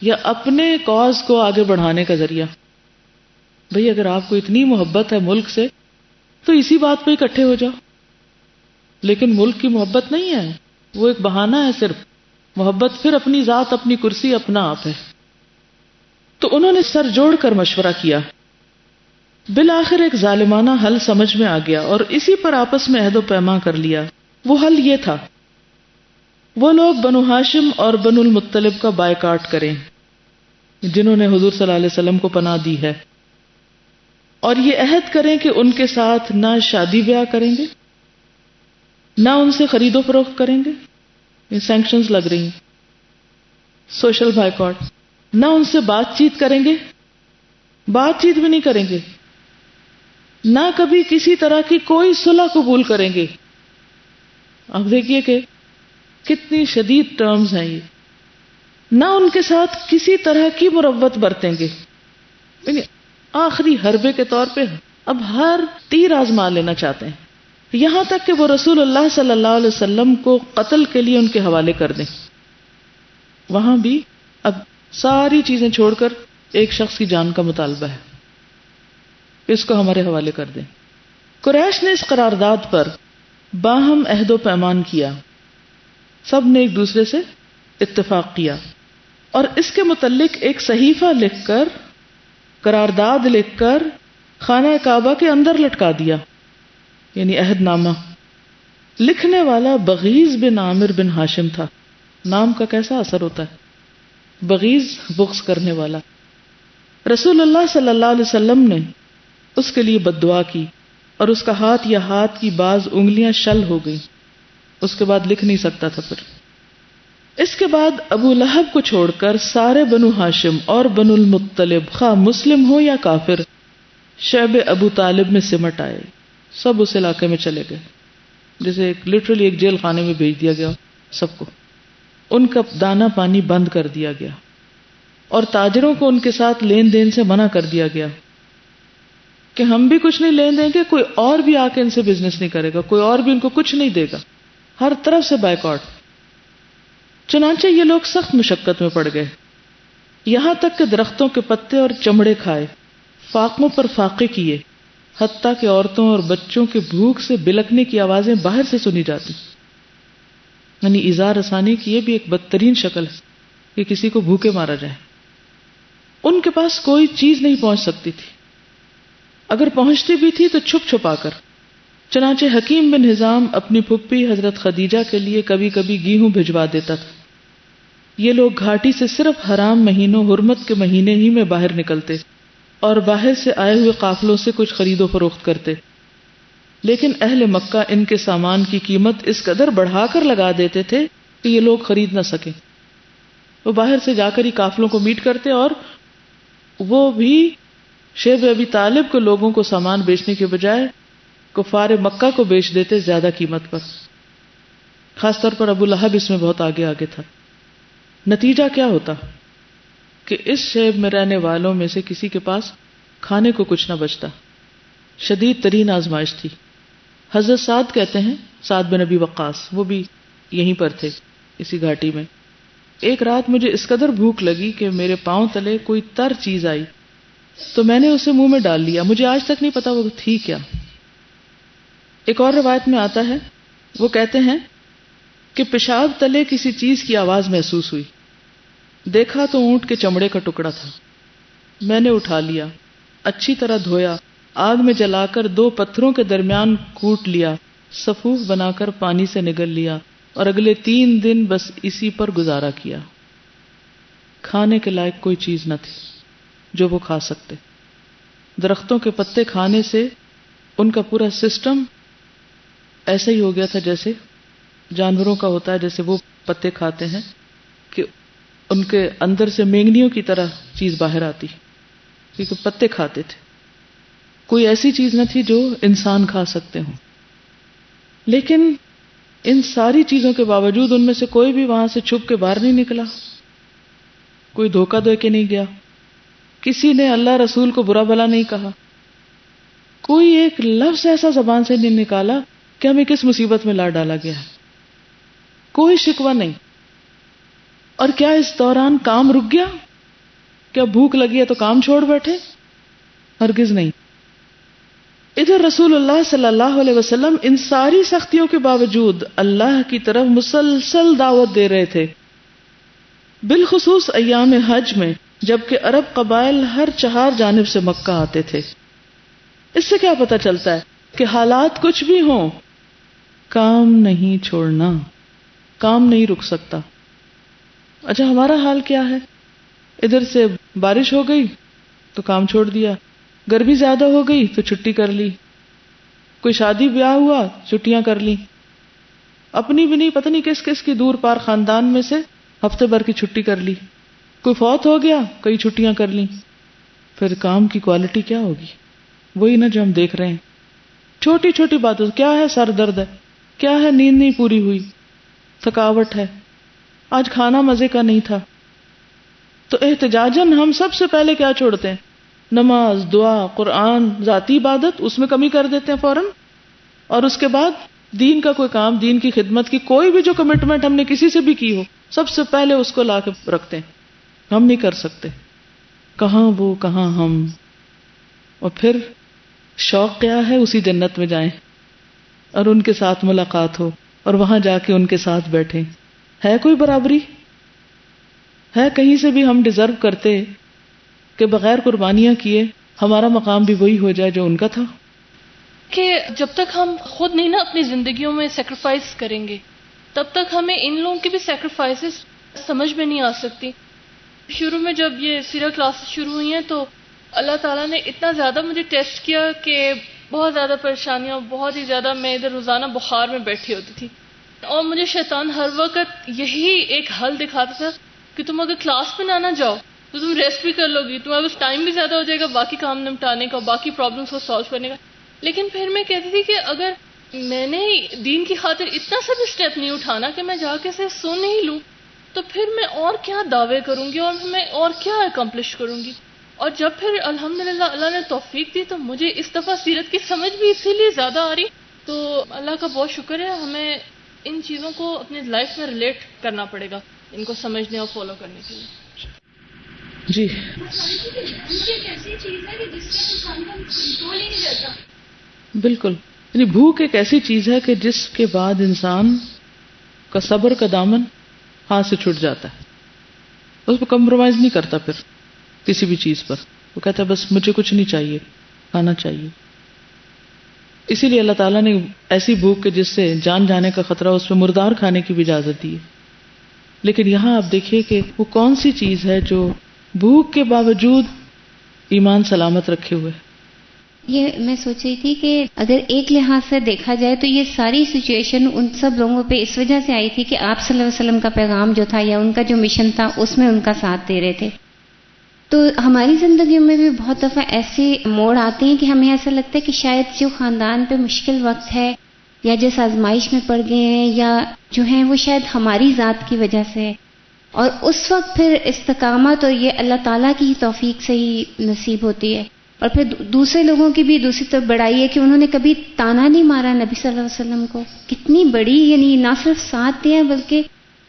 Speaker 1: یا اپنے کاز کو آگے بڑھانے کا ذریعہ. بھئی اگر آپ کو اتنی محبت ہے ملک سے تو اسی بات پہ اکٹھے ہو جاؤ. لیکن ملک کی محبت نہیں ہے، وہ ایک بہانہ ہے صرف. محبت پھر اپنی ذات، اپنی کرسی، اپنا آپ ہے. تو انہوں نے سر جوڑ کر مشورہ کیا. بالآخر ایک ظالمانہ حل سمجھ میں آ گیا اور اسی پر آپس میں عہد و پیمان کر لیا. وہ حل یہ تھا، وہ لوگ بنو ہاشم اور بنو المطلب کا بائیکاٹ کریں جنہوں نے حضور صلی اللہ علیہ وسلم کو پناہ دی ہے، اور یہ عہد کریں کہ ان کے ساتھ نہ شادی بیاہ کریں گے، نہ ان سے خرید و فروخت کریں گے. یہ سینکشنز لگ رہی ہیں، سوشل بائیکاٹ. نہ ان سے بات چیت کریں گے، بات چیت بھی نہیں کریں گے. نہ کبھی کسی طرح کی کوئی صلح قبول کریں گے. اب دیکھیے کہ کتنی شدید ٹرمز ہیں یہ. نہ ان کے ساتھ کسی طرح کی مروت برتیں گے. یعنی آخری حربے کے طور پہ اب ہر تیر آزما لینا چاہتے ہیں، یہاں تک کہ وہ رسول اللہ صلی اللہ علیہ وسلم کو قتل کے لیے ان کے حوالے کر دیں. وہاں بھی اب ساری چیزیں چھوڑ کر ایک شخص کی جان کا مطالبہ ہے کہ اس کو ہمارے حوالے کر دیں. قریش نے اس قرارداد پر باہم عہد و پیمان کیا. سب نے ایک دوسرے سے اتفاق کیا اور اس کے متعلق ایک صحیفہ لکھ کر، قرارداد لکھ کر خانہ کعبہ کے اندر لٹکا دیا، یعنی عہد نامہ. لکھنے والا بغیض بن عامر بن ہاشم تھا. نام کا کیسا اثر ہوتا ہے، بغیض بغض کرنے والا. رسول اللہ صلی اللہ علیہ وسلم نے اس کے لیے بد دعا کی اور اس کا ہاتھ یا ہاتھ کی بعض انگلیاں شل ہو گئی. اس کے بعد لکھ نہیں سکتا تھا. پھر اس کے بعد ابو لہب کو چھوڑ کر سارے بنو ہاشم اور بنو المطلب، خواہ مسلم ہو یا کافر، شعب ابو طالب میں سمٹ آئے. سب اس علاقے میں چلے گئے، جیسے لٹرلی ایک جیل خانے میں بھیج دیا گیا سب کو. ان کا دانا پانی بند کر دیا گیا اور تاجروں کو ان کے ساتھ لین دین سے منع کر دیا گیا کہ ہم بھی کچھ نہیں لین دیں گے، کوئی اور بھی آ کے ان سے بزنس نہیں کرے گا، کوئی اور بھی ان کو کچھ نہیں دے گا. ہر طرف سے بائیکاٹ. چنانچہ یہ لوگ سخت مشقت میں پڑ گئے، یہاں تک کہ درختوں کے پتے اور چمڑے کھائے، فاقوں پر فاقے کیے، حتیٰ کہ عورتوں اور بچوں کے بھوک سے بلکنے کی آوازیں باہر سے سنی جاتی. یعنی ایذا رسانی کی یہ بھی ایک بدترین شکل ہے کہ کسی کو بھوکے مارا جائے. ان کے پاس کوئی چیز نہیں پہنچ سکتی تھی، اگر پہنچتی بھی تھی تو چھپ چھپا کر. چنانچہ حکیم بن حزام اپنی پھپھی حضرت خدیجہ کے لیے کبھی کبھی گیہوں بھجوا دیتا تھا. یہ لوگ گھاٹی سے صرف حرام مہینوں، حرمت کے مہینے ہی میں باہر نکلتے اور باہر سے آئے ہوئے قافلوں سے کچھ خرید و فروخت کرتے. لیکن اہل مکہ ان کے سامان کی قیمت اس قدر بڑھا کر لگا دیتے تھے کہ یہ لوگ خرید نہ سکیں. وہ باہر سے جا کر ہی قافلوں کو میٹ کرتے اور وہ بھی شیب ابی طالب کو لوگوں کو سامان بیچنے کے بجائے کفار مکہ کو بیچ دیتے زیادہ قیمت پر. خاص طور پر ابو لہب اس میں بہت آگے تھا. نتیجہ کیا ہوتا کہ اس شیب میں رہنے والوں میں سے کسی کے پاس کھانے کو کچھ نہ بچتا. شدید ترین آزمائش تھی. حضرت سعد کہتے ہیں، سعد بن ابی وقاص، وہ بھی یہیں پر تھے اسی گھاٹی میں. ایک رات مجھے اس قدر بھوک لگی کہ میرے پاؤں تلے کوئی تر چیز آئی تو میں نے اسے منہ میں ڈال لیا. مجھے آج تک نہیں پتا وہ تھی کیا. ایک اور روایت میں آتا ہے، وہ کہتے ہیں کہ پیشاب تلے کسی چیز کی آواز محسوس ہوئی. دیکھا تو اونٹ کے چمڑے کا ٹکڑا تھا. میں نے اٹھا لیا، اچھی طرح دھویا، آگ میں جلا کر 2 پتھروں کے درمیان کوٹ لیا، صفوف بنا کر پانی سے نگل لیا اور اگلے 3 دن بس اسی پر گزارا کیا. کھانے کے لائق کوئی چیز نہ تھی جو وہ کھا سکتے. درختوں کے پتے کھانے سے ان کا پورا سسٹم ایسا ہی ہو گیا تھا جیسے جانوروں کا ہوتا ہے، جیسے وہ پتے کھاتے ہیں کہ ان کے اندر سے مینگنیوں کی طرح چیز باہر آتی، کیونکہ پتے کھاتے تھے. کوئی ایسی چیز نہ تھی جو انسان کھا سکتے ہوں. لیکن ان ساری چیزوں کے باوجود ان میں سے کوئی بھی وہاں سے چھپ کے باہر نہیں نکلا، کوئی دھوکہ دے کے نہیں گیا، کسی نے اللہ رسول کو برا بھلا نہیں کہا. کوئی ایک لفظ ایسا زبان سے نہیں نکالا کہ ہمیں کس مصیبت میں لا ڈالا گیا ہے، کوئی شکوہ نہیں. اور کیا اس دوران کام رک گیا؟ کیا بھوک لگی ہے تو کام چھوڑ بیٹھے؟ ہرگز نہیں. ادھر رسول اللہ صلی اللہ علیہ وسلم ان ساری سختیوں کے باوجود اللہ کی طرف مسلسل دعوت دے رہے تھے، بالخصوص ایام حج میں، جبکہ عرب قبائل ہر چہار جانب سے مکہ آتے تھے. اس سے کیا پتہ چلتا ہے کہ حالات کچھ بھی ہوں، کام نہیں چھوڑنا، کام نہیں رک سکتا. اچھا ہمارا حال کیا ہے؟ ادھر سے بارش ہو گئی تو کام چھوڑ دیا، گرمی زیادہ ہو گئی تو چھٹی کر لی، کوئی شادی بیاہ ہوا چھٹیاں کر لی، اپنی بھی نہیں پتہ نہیں کس کس کی دور پار خاندان میں سے ہفتے بھر کی چھٹی کر لی، کوئی فوت ہو گیا کئی چھٹیاں کر لی. پھر کام کی کوالٹی کیا ہوگی؟ وہی نا جو ہم دیکھ رہے ہیں. چھوٹی چھوٹی باتوں کیا ہے سر درد ہے، کیا ہے نیند نہیں پوری ہوئی، تھکاوٹ ہے، آج کھانا مزے کا نہیں تھا. تو احتجاجاً ہم سب سے پہلے کیا چھوڑتے ہیں؟ نماز، دعا، قرآن، ذاتی عبادت، اس میں کمی کر دیتے ہیں فوراً. اور اس کے بعد دین کا کوئی کام، دین کی خدمت کی کوئی بھی جو کمٹمنٹ ہم نے کسی سے بھی کی ہو، سب سے پہلے اس کو لا کے رکھتے ہیں. ہم نہیں کر سکتے، کہاں وہ کہاں ہم. اور پھر شوق کیا ہے؟ اسی جنت میں جائیں اور ان کے ساتھ ملاقات ہو اور وہاں جا کے ان کے ساتھ بیٹھیں. ہے کوئی برابری؟ ہے کہیں سے بھی ہم ڈیزرو کرتے کہ بغیر قربانیاں کیے ہمارا مقام بھی وہی ہو جائے جو ان کا تھا؟
Speaker 4: کہ جب تک ہم خود نہیں نا اپنی زندگیوں میں سیکریفائس کریں گے تب تک ہمیں ان لوگوں کی بھی سیکریفائسز سمجھ میں نہیں آ سکتی. شروع میں جب یہ سیرہ کلاسز شروع ہوئی ہیں تو اللہ تعالیٰ نے اتنا زیادہ مجھے ٹیسٹ کیا کہ بہت زیادہ پریشانیاں، بہت ہی زیادہ میں ادھر روزانہ بخار میں بیٹھی ہوتی تھی. اور مجھے شیطان ہر وقت یہی ایک حل دکھاتا تھا کہ تم اگر کلاس میں نہ جاؤ تو تم ریسٹ بھی کر لو گی، تمہارے پاس ٹائم بھی زیادہ ہو جائے گا باقی کام نمٹانے کا، باقی پرابلمس کو سالو کرنے کا. لیکن پھر میں کہتی تھی کہ اگر میں نے دین کی خاطر اتنا سا بھی اسٹیپ نہیں اٹھانا کہ میں جا کے صرف سن ہی لوں، تو پھر میں اور کیا دعوے کروں گی اور میں اور کیا اکمپلش کروں گی. اور جب پھر الحمدللہ اللہ نے توفیق دی تو مجھے اس دفعہ سیرت کی سمجھ بھی اسی لیے زیادہ آ رہی. تو اللہ کا بہت شکر ہے، ہمیں ان چیزوں کو اپنی لائف میں ریلیٹ کرنا پڑے گا ان کو سمجھنے اور فالو کرنے کے لیے.
Speaker 1: جی
Speaker 3: ایسی چیز ہے کہ جس سے انسان کا کنٹرول ہی نہیں رہتا.
Speaker 1: بالکل، یعنی بھوک ایک ایسی چیز ہے کہ جس کے بعد انسان کا صبر کا دامن ہاتھ سے چھوٹ جاتا ہے، اس پہ کمپرومائز نہیں کرتا. پھر کسی بھی چیز پر وہ کہتا ہے بس مجھے کچھ نہیں چاہیے، کھانا چاہیے. اسی لیے اللہ تعالیٰ نے ایسی بھوک کے جس سے جان جانے کا خطرہ، اس پہ مردار کھانے کی بھی اجازت دی ہے. لیکن یہاں آپ دیکھیے کہ وہ کون سی چیز ہے جو بھوک کے باوجود ایمان سلامت رکھے ہوئے.
Speaker 5: یہ میں سوچ رہی تھی کہ اگر ایک لحاظ سے دیکھا جائے تو یہ ساری سچویشن ان سب لوگوں پہ اس وجہ سے آئی تھی کہ آپ صلی اللہ علیہ وسلم کا پیغام جو تھا یا ان کا جو مشن تھا اس میں ان کا ساتھ دے رہے تھے. تو ہماری زندگیوں میں بھی بہت دفعہ ایسے موڑ آتے ہیں کہ ہمیں ایسا لگتا ہے کہ شاید جو خاندان پہ مشکل وقت ہے یا جس آزمائش میں پڑ گئے ہیں یا جو ہیں وہ شاید ہماری ذات کی وجہ سے ہے. اور اس وقت پھر استقامت اور یہ اللہ تعالیٰ کی ہی توفیق سے ہی نصیب ہوتی ہے. اور پھر دوسرے لوگوں کی بھی دوسری طرف بڑائی ہے کہ انہوں نے کبھی تانا نہیں مارا نبی صلی اللہ علیہ وسلم کو. کتنی بڑی، یعنی نہ صرف ساتھ دیا بلکہ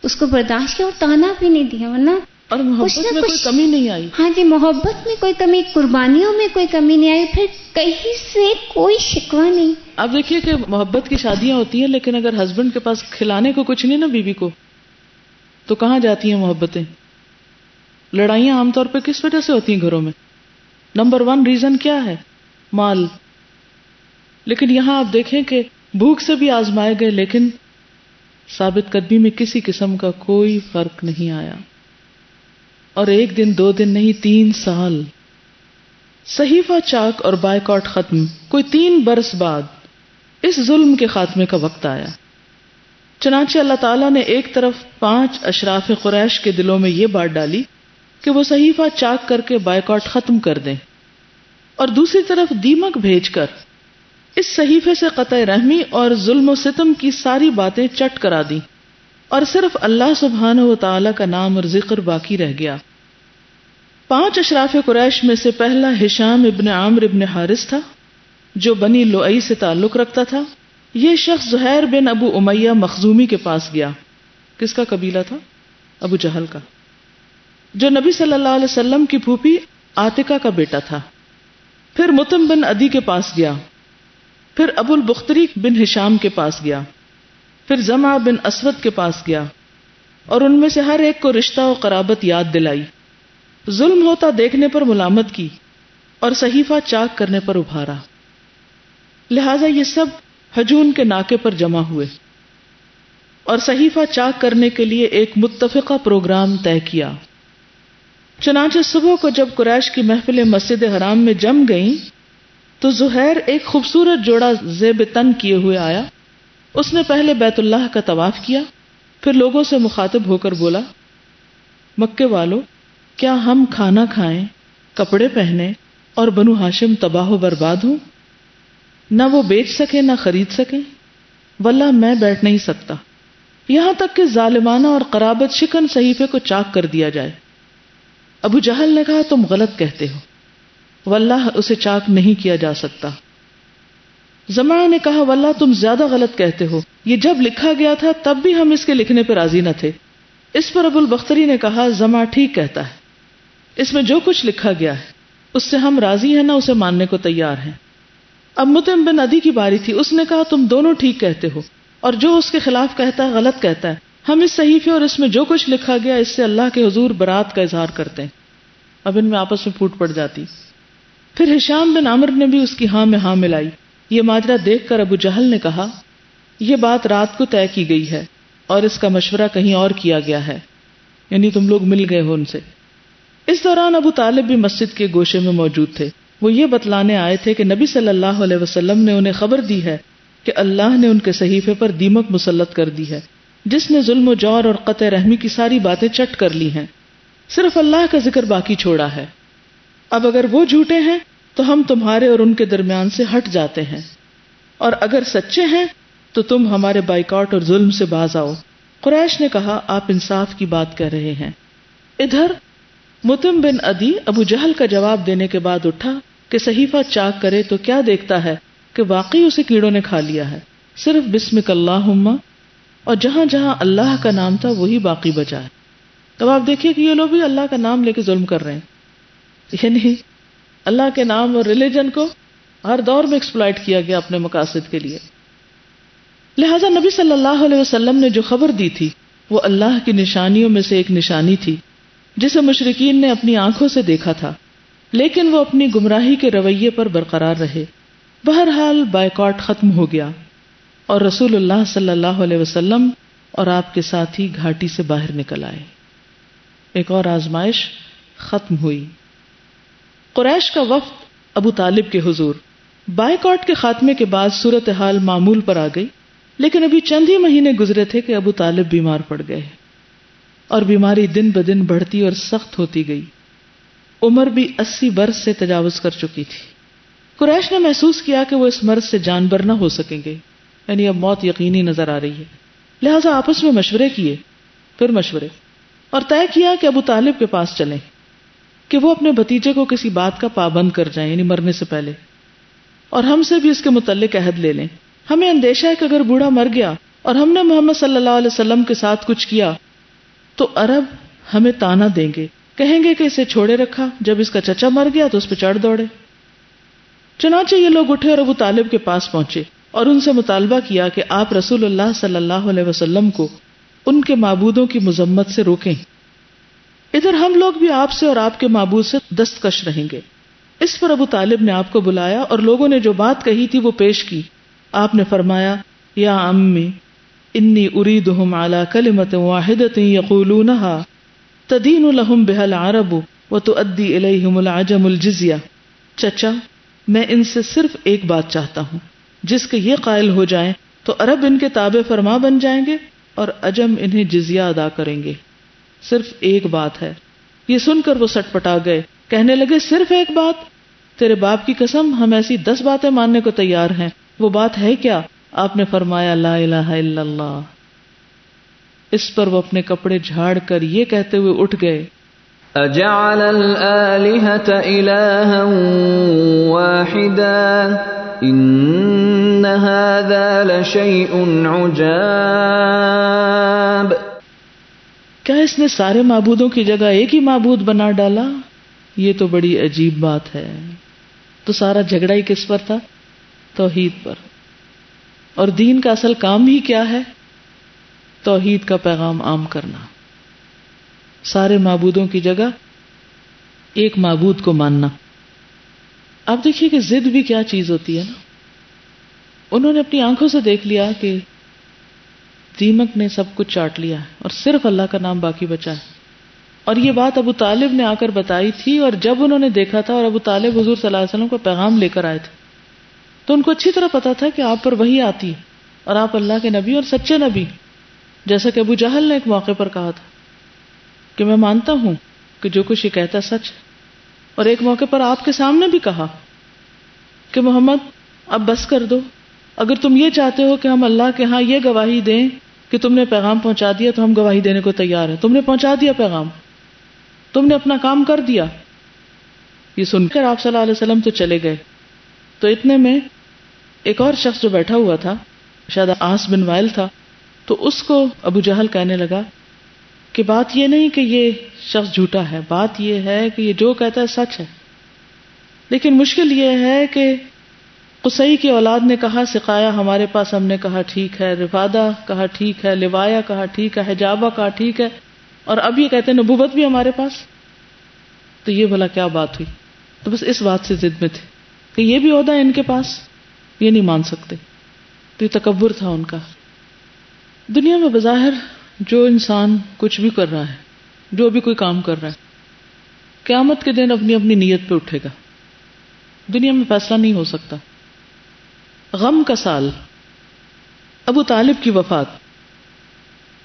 Speaker 5: اس کو برداشت کیا اور تانا بھی نہیں دیا، ورنہ
Speaker 1: اور محبت میں کوئی کمی نہیں آئی.
Speaker 5: ہاں جی، محبت میں کوئی کمی، قربانیوں میں کوئی کمی نہیں آئی، پھر کہیں سے کوئی شکوہ نہیں.
Speaker 1: اب دیکھیے کہ محبت کی شادیاں ہوتی ہیں لیکن اگر ہسبینڈ کے پاس کھلانے کو کچھ نہیں نا بیوی کو، تو کہاں جاتی ہیں محبتیں؟ لڑائیاں عام طور پہ کس وجہ سے ہوتی ہیں گھروں میں؟ نمبر 1 ریزن کیا ہے؟ مال. لیکن یہاں آپ دیکھیں کہ بھوک سے بھی آزمائے گئے لیکن ثابت قدمی میں کسی قسم کا کوئی فرق نہیں آیا. اور 1 دن 2 دن نہیں، 3 سال. صحیفہ چاک اور بائیکاٹ ختم. کوئی 3 برس بعد اس ظلم کے خاتمے کا وقت آیا. چنانچہ اللہ تعالیٰ نے ایک طرف 5 اشراف قریش کے دلوں میں یہ بات ڈالی کہ وہ صحیفہ چاک کر کے بائیکاٹ ختم کر دیں، اور دوسری طرف دیمک بھیج کر اس صحیفے سے قطع رحمی اور ظلم و ستم کی ساری باتیں چٹ کرا دیں، اور صرف اللہ سبحانہ و تعالی کا نام اور ذکر باقی رہ گیا. 5 اشراف قریش میں سے پہلا ہشام ابن عامر ابن حارث تھا، جو بنی لؤی سے تعلق رکھتا تھا، یہ شخص زہیر بن ابو امیہ مخزومی کے پاس گیا. کس کا قبیلہ تھا؟ ابو جہل کا، جو نبی صلی اللہ علیہ وسلم کی پھوپھی عاتکہ کا بیٹا تھا. پھر مطعم بن عدی کے پاس گیا، پھر ابو البختری بن ہشام کے پاس گیا، پھر زمع بن اسود کے پاس گیا، اور ان میں سے ہر ایک کو رشتہ و قرابت یاد دلائی. ظلم ہوتا دیکھنے پر ملامت کی اور صحیفہ چاک کرنے پر ابھارا. لہذا یہ سب ہجون کے ناکے پر جمع ہوئے اور صحیفہ چاک کرنے کے لیے ایک متفقہ پروگرام طے کیا. چنانچہ صبح کو جب قریش کی محفلیں مسجد حرام میں جم گئیں تو زہیر ایک خوبصورت جوڑا زیب تن کیے ہوئے آیا. اس نے پہلے بیت اللہ کا طواف کیا، پھر لوگوں سے مخاطب ہو کر بولا، مکے والو، کیا ہم کھانا کھائیں، کپڑے پہنے اور بنو ہاشم تباہ و برباد ہوں؟ نہ وہ بیچ سکے نہ خرید سکیں؟ واللہ میں بیٹھ نہیں سکتا یہاں تک کہ ظالمانہ اور قرابت شکن صحیفے کو چاک کر دیا جائے. ابو جہل نے کہا، تم غلط کہتے ہو، واللہ اسے چاک نہیں کیا جا سکتا. زمع نے کہا، واللہ تم زیادہ غلط کہتے ہو، یہ جب لکھا گیا تھا تب بھی ہم اس کے لکھنے پر راضی نہ تھے. اس پر ابو البختری نے کہا، زمع ٹھیک کہتا ہے، اس میں جو کچھ لکھا گیا ہے اس سے ہم راضی ہیں، نہ اسے ماننے کو تیار ہیں. اب مطعم بن عدی کی باری تھی. اس نے کہا، تم دونوں ٹھیک کہتے ہو، اور جو اس کے خلاف کہتا ہے غلط کہتا ہے. ہم اس صحیفے اور اس میں جو کچھ لکھا گیا اس سے اللہ کے حضور برات کا اظہار کرتے ہیں. اب ان میں آپس میں پھوٹ پڑ جاتی. پھر ہشام بن عمرو نے بھی اس کی ہاں میں ہاں ملائی. یہ ماجرا دیکھ کر ابو جہل نے کہا، یہ بات رات کو طے کی گئی ہے اور اس کا مشورہ کہیں اور کیا گیا ہے، یعنی تم لوگ مل گئے ہو ان سے. اس دوران ابو طالب بھی مسجد کے گوشے میں موجود تھے. وہ یہ بتلانے آئے تھے کہ نبی صلی اللہ علیہ وسلم نے انہیں خبر دی ہے کہ اللہ نے ان کے صحیفے پر دیمک مسلط کر دی ہے، جس نے ظلم و جور اور قطع رحمی کی ساری باتیں چٹ کر لی ہیں، صرف اللہ کا ذکر باقی چھوڑا ہے. اب اگر وہ جھوٹے ہیں تو ہم تمہارے اور ان کے درمیان سے ہٹ جاتے ہیں، اور اگر سچے ہیں تو تم ہمارے بائیکاٹ اور ظلم سے باز آؤ. قریش نے کہا، آپ انصاف کی بات کہہ رہے ہیں. ادھر مطعم بن عدی ابو جہل کا جواب دینے کے بعد اٹھا کہ صحیفہ چاک کرے تو کیا دیکھتا ہے کہ واقعی اسے کیڑوں نے کھا لیا ہے، صرف بسمک اللہم، اور جہاں جہاں اللہ کا نام تھا وہی باقی بچا ہے. اب آپ دیکھیے کہ یہ لوگ بھی اللہ کا نام لے کے ظلم کر رہے ہیں، یعنی اللہ کے نام اور ریلیجن کو ہر دور میں ایکسپلائٹ کیا گیا اپنے مقاصد کے لیے. لہذا نبی صلی اللہ علیہ وسلم نے جو خبر دی تھی وہ اللہ کی نشانیوں میں سے ایک نشانی تھی جسے مشرکین نے اپنی آنکھوں سے دیکھا تھا، لیکن وہ اپنی گمراہی کے رویے پر برقرار رہے. بہرحال بائیکاٹ ختم ہو گیا اور رسول اللہ صلی اللہ علیہ وسلم اور آپ کے ساتھی گھاٹی سے باہر نکل آئے. ایک اور آزمائش ختم ہوئی. قریش کا وفد ابو طالب کے حضور. بائیکاٹ کے خاتمے کے بعد صورتحال معمول پر آ گئی، لیکن ابھی چند ہی مہینے گزرے تھے کہ ابو طالب بیمار پڑ گئے اور بیماری دن بدن بڑھتی اور سخت ہوتی گئی. عمر بھی 80 برس سے تجاوز کر چکی تھی. قریش نے محسوس کیا کہ وہ اس مرض سے جان بر نہ ہو سکیں گے، یعنی اب موت یقینی نظر آ رہی ہے. لہذا آپس میں مشورے کیے، پھر مشورے، اور طے کیا کہ ابو طالب کے پاس چلیں کہ وہ اپنے بھتیجے کو کسی بات کا پابند کر جائیں، یعنی مرنے سے پہلے، اور ہم سے بھی اس کے متعلق عہد لے لیں. ہمیں اندیشہ ہے کہ اگر بوڑھا مر گیا اور ہم نے محمد صلی اللہ علیہ وسلم کے ساتھ کچھ کیا تو عرب ہمیں تانا دیں گے، کہیں گے کہ اسے چھوڑے رکھا، جب اس کا چچا مر گیا تو اس پہ چڑھ دوڑے. چنانچہ یہ لوگ اٹھے اور ابو طالب کے پاس پہنچے اور ان سے مطالبہ کیا کہ آپ رسول اللہ صلی اللہ علیہ وسلم کو ان کے معبودوں کی مذمت سے روکیں. ادھر ہم لوگ بھی آپ سے اور آپ کے معبود سے دستکش رہیں گے. اس پر ابو طالب نے آپ کو بلایا اور لوگوں نے جو بات کہی تھی وہ پیش کی. آپ نے فرمایا، یا امی انی اریدہم علی کلمۃ واحدۃ یقولونہا تدین لہم بہا العرب وتؤدی الیہم العجم الجزیہ. چچا، میں ان سے صرف ایک بات چاہتا ہوں جس کے یہ قائل ہو جائیں تو عرب ان کے تابع فرما بن جائیں گے اور عجم انہیں جزیہ ادا کریں گے. صرف ایک بات ہے. یہ سن کر وہ سٹ پٹا گئے، کہنے لگے، صرف ایک بات؟ تیرے باپ کی قسم، ہم ایسی 10 باتیں ماننے کو تیار ہیں. وہ بات ہے کیا؟ آپ نے فرمایا، لا الہ الا اللہ. اس پر وہ اپنے کپڑے جھاڑ کر یہ کہتے ہوئے اٹھ گئے،
Speaker 2: اجعل الآلہۃ الہا واحدا إن هذا لشيء عجاب.
Speaker 1: کیا اس نے سارے معبودوں کی جگہ ایک ہی معبود بنا ڈالا؟ یہ تو بڑی عجیب بات ہے. تو سارا جھگڑا ہی کس پر تھا؟ توحید پر. اور دین کا اصل کام ہی کیا ہے؟ توحید کا پیغام عام کرنا. سارے معبودوں کی جگہ ایک معبود کو ماننا. آپ دیکھیے کہ ضد بھی کیا چیز ہوتی ہے نا. انہوں نے اپنی آنکھوں سے دیکھ لیا کہ دیمک نے سب کچھ چاٹ لیا ہے اور صرف اللہ کا نام باقی بچا ہے. اور یہ بات ابو طالب نے آ کر بتائی تھی، اور جب انہوں نے دیکھا تھا اور ابو طالب حضور صلی اللہ علیہ وسلم کو پیغام لے کر آئے تھے تو ان کو اچھی طرح پتا تھا کہ آپ پر وحی آتی ہے اور آپ اللہ کے نبی اور سچے نبی. جیسا کہ ابو جہل نے ایک موقع پر کہا تھا کہ میں مانتا ہوں کہ جو کچھ یہ کہتا سچ ہے، اور ایک موقع پر آپ کے سامنے بھی کہا کہ محمد اب بس کر دو، اگر تم یہ چاہتے ہو کہ ہم اللہ کے ہاں یہ گواہی دیں کہ تم نے پیغام پہنچا دیا تو ہم گواہی دینے کو تیار ہیں. تم نے پہنچا دیا پیغام، تم نے اپنا کام کر دیا. یہ سن کر آپ صلی اللہ علیہ وسلم تو چلے گئے. تو اتنے میں ایک اور شخص جو بیٹھا ہوا تھا، شاید عاص بن وائل تھا، تو اس کو ابو جہل کہنے لگا کہ بات یہ نہیں کہ یہ شخص جھوٹا ہے، بات یہ ہے کہ یہ جو کہتا ہے سچ ہے. لیکن مشکل یہ ہے کہ قصی کی اولاد نے کہا سقایا ہمارے پاس، ہم نے کہا ٹھیک ہے، رفادہ کہا ٹھیک ہے، لوایا کہا ٹھیک ہے، حجابہ کہا ٹھیک ہے، اور اب یہ کہتے ہیں نبوت بھی ہمارے پاس. تو یہ بھلا کیا بات ہوئی؟ تو بس اس بات سے ضد میں تھے کہ یہ بھی عہدہ ان کے پاس، یہ نہیں مان سکتے. تو یہ تکبر تھا ان کا. دنیا میں بظاہر جو انسان کچھ بھی کر رہا ہے، جو بھی کوئی کام کر رہا ہے، قیامت کے دن اپنی اپنی نیت پہ اٹھے گا. دنیا میں فیصلہ نہیں ہو سکتا. غم کا سال، ابو طالب کی وفات.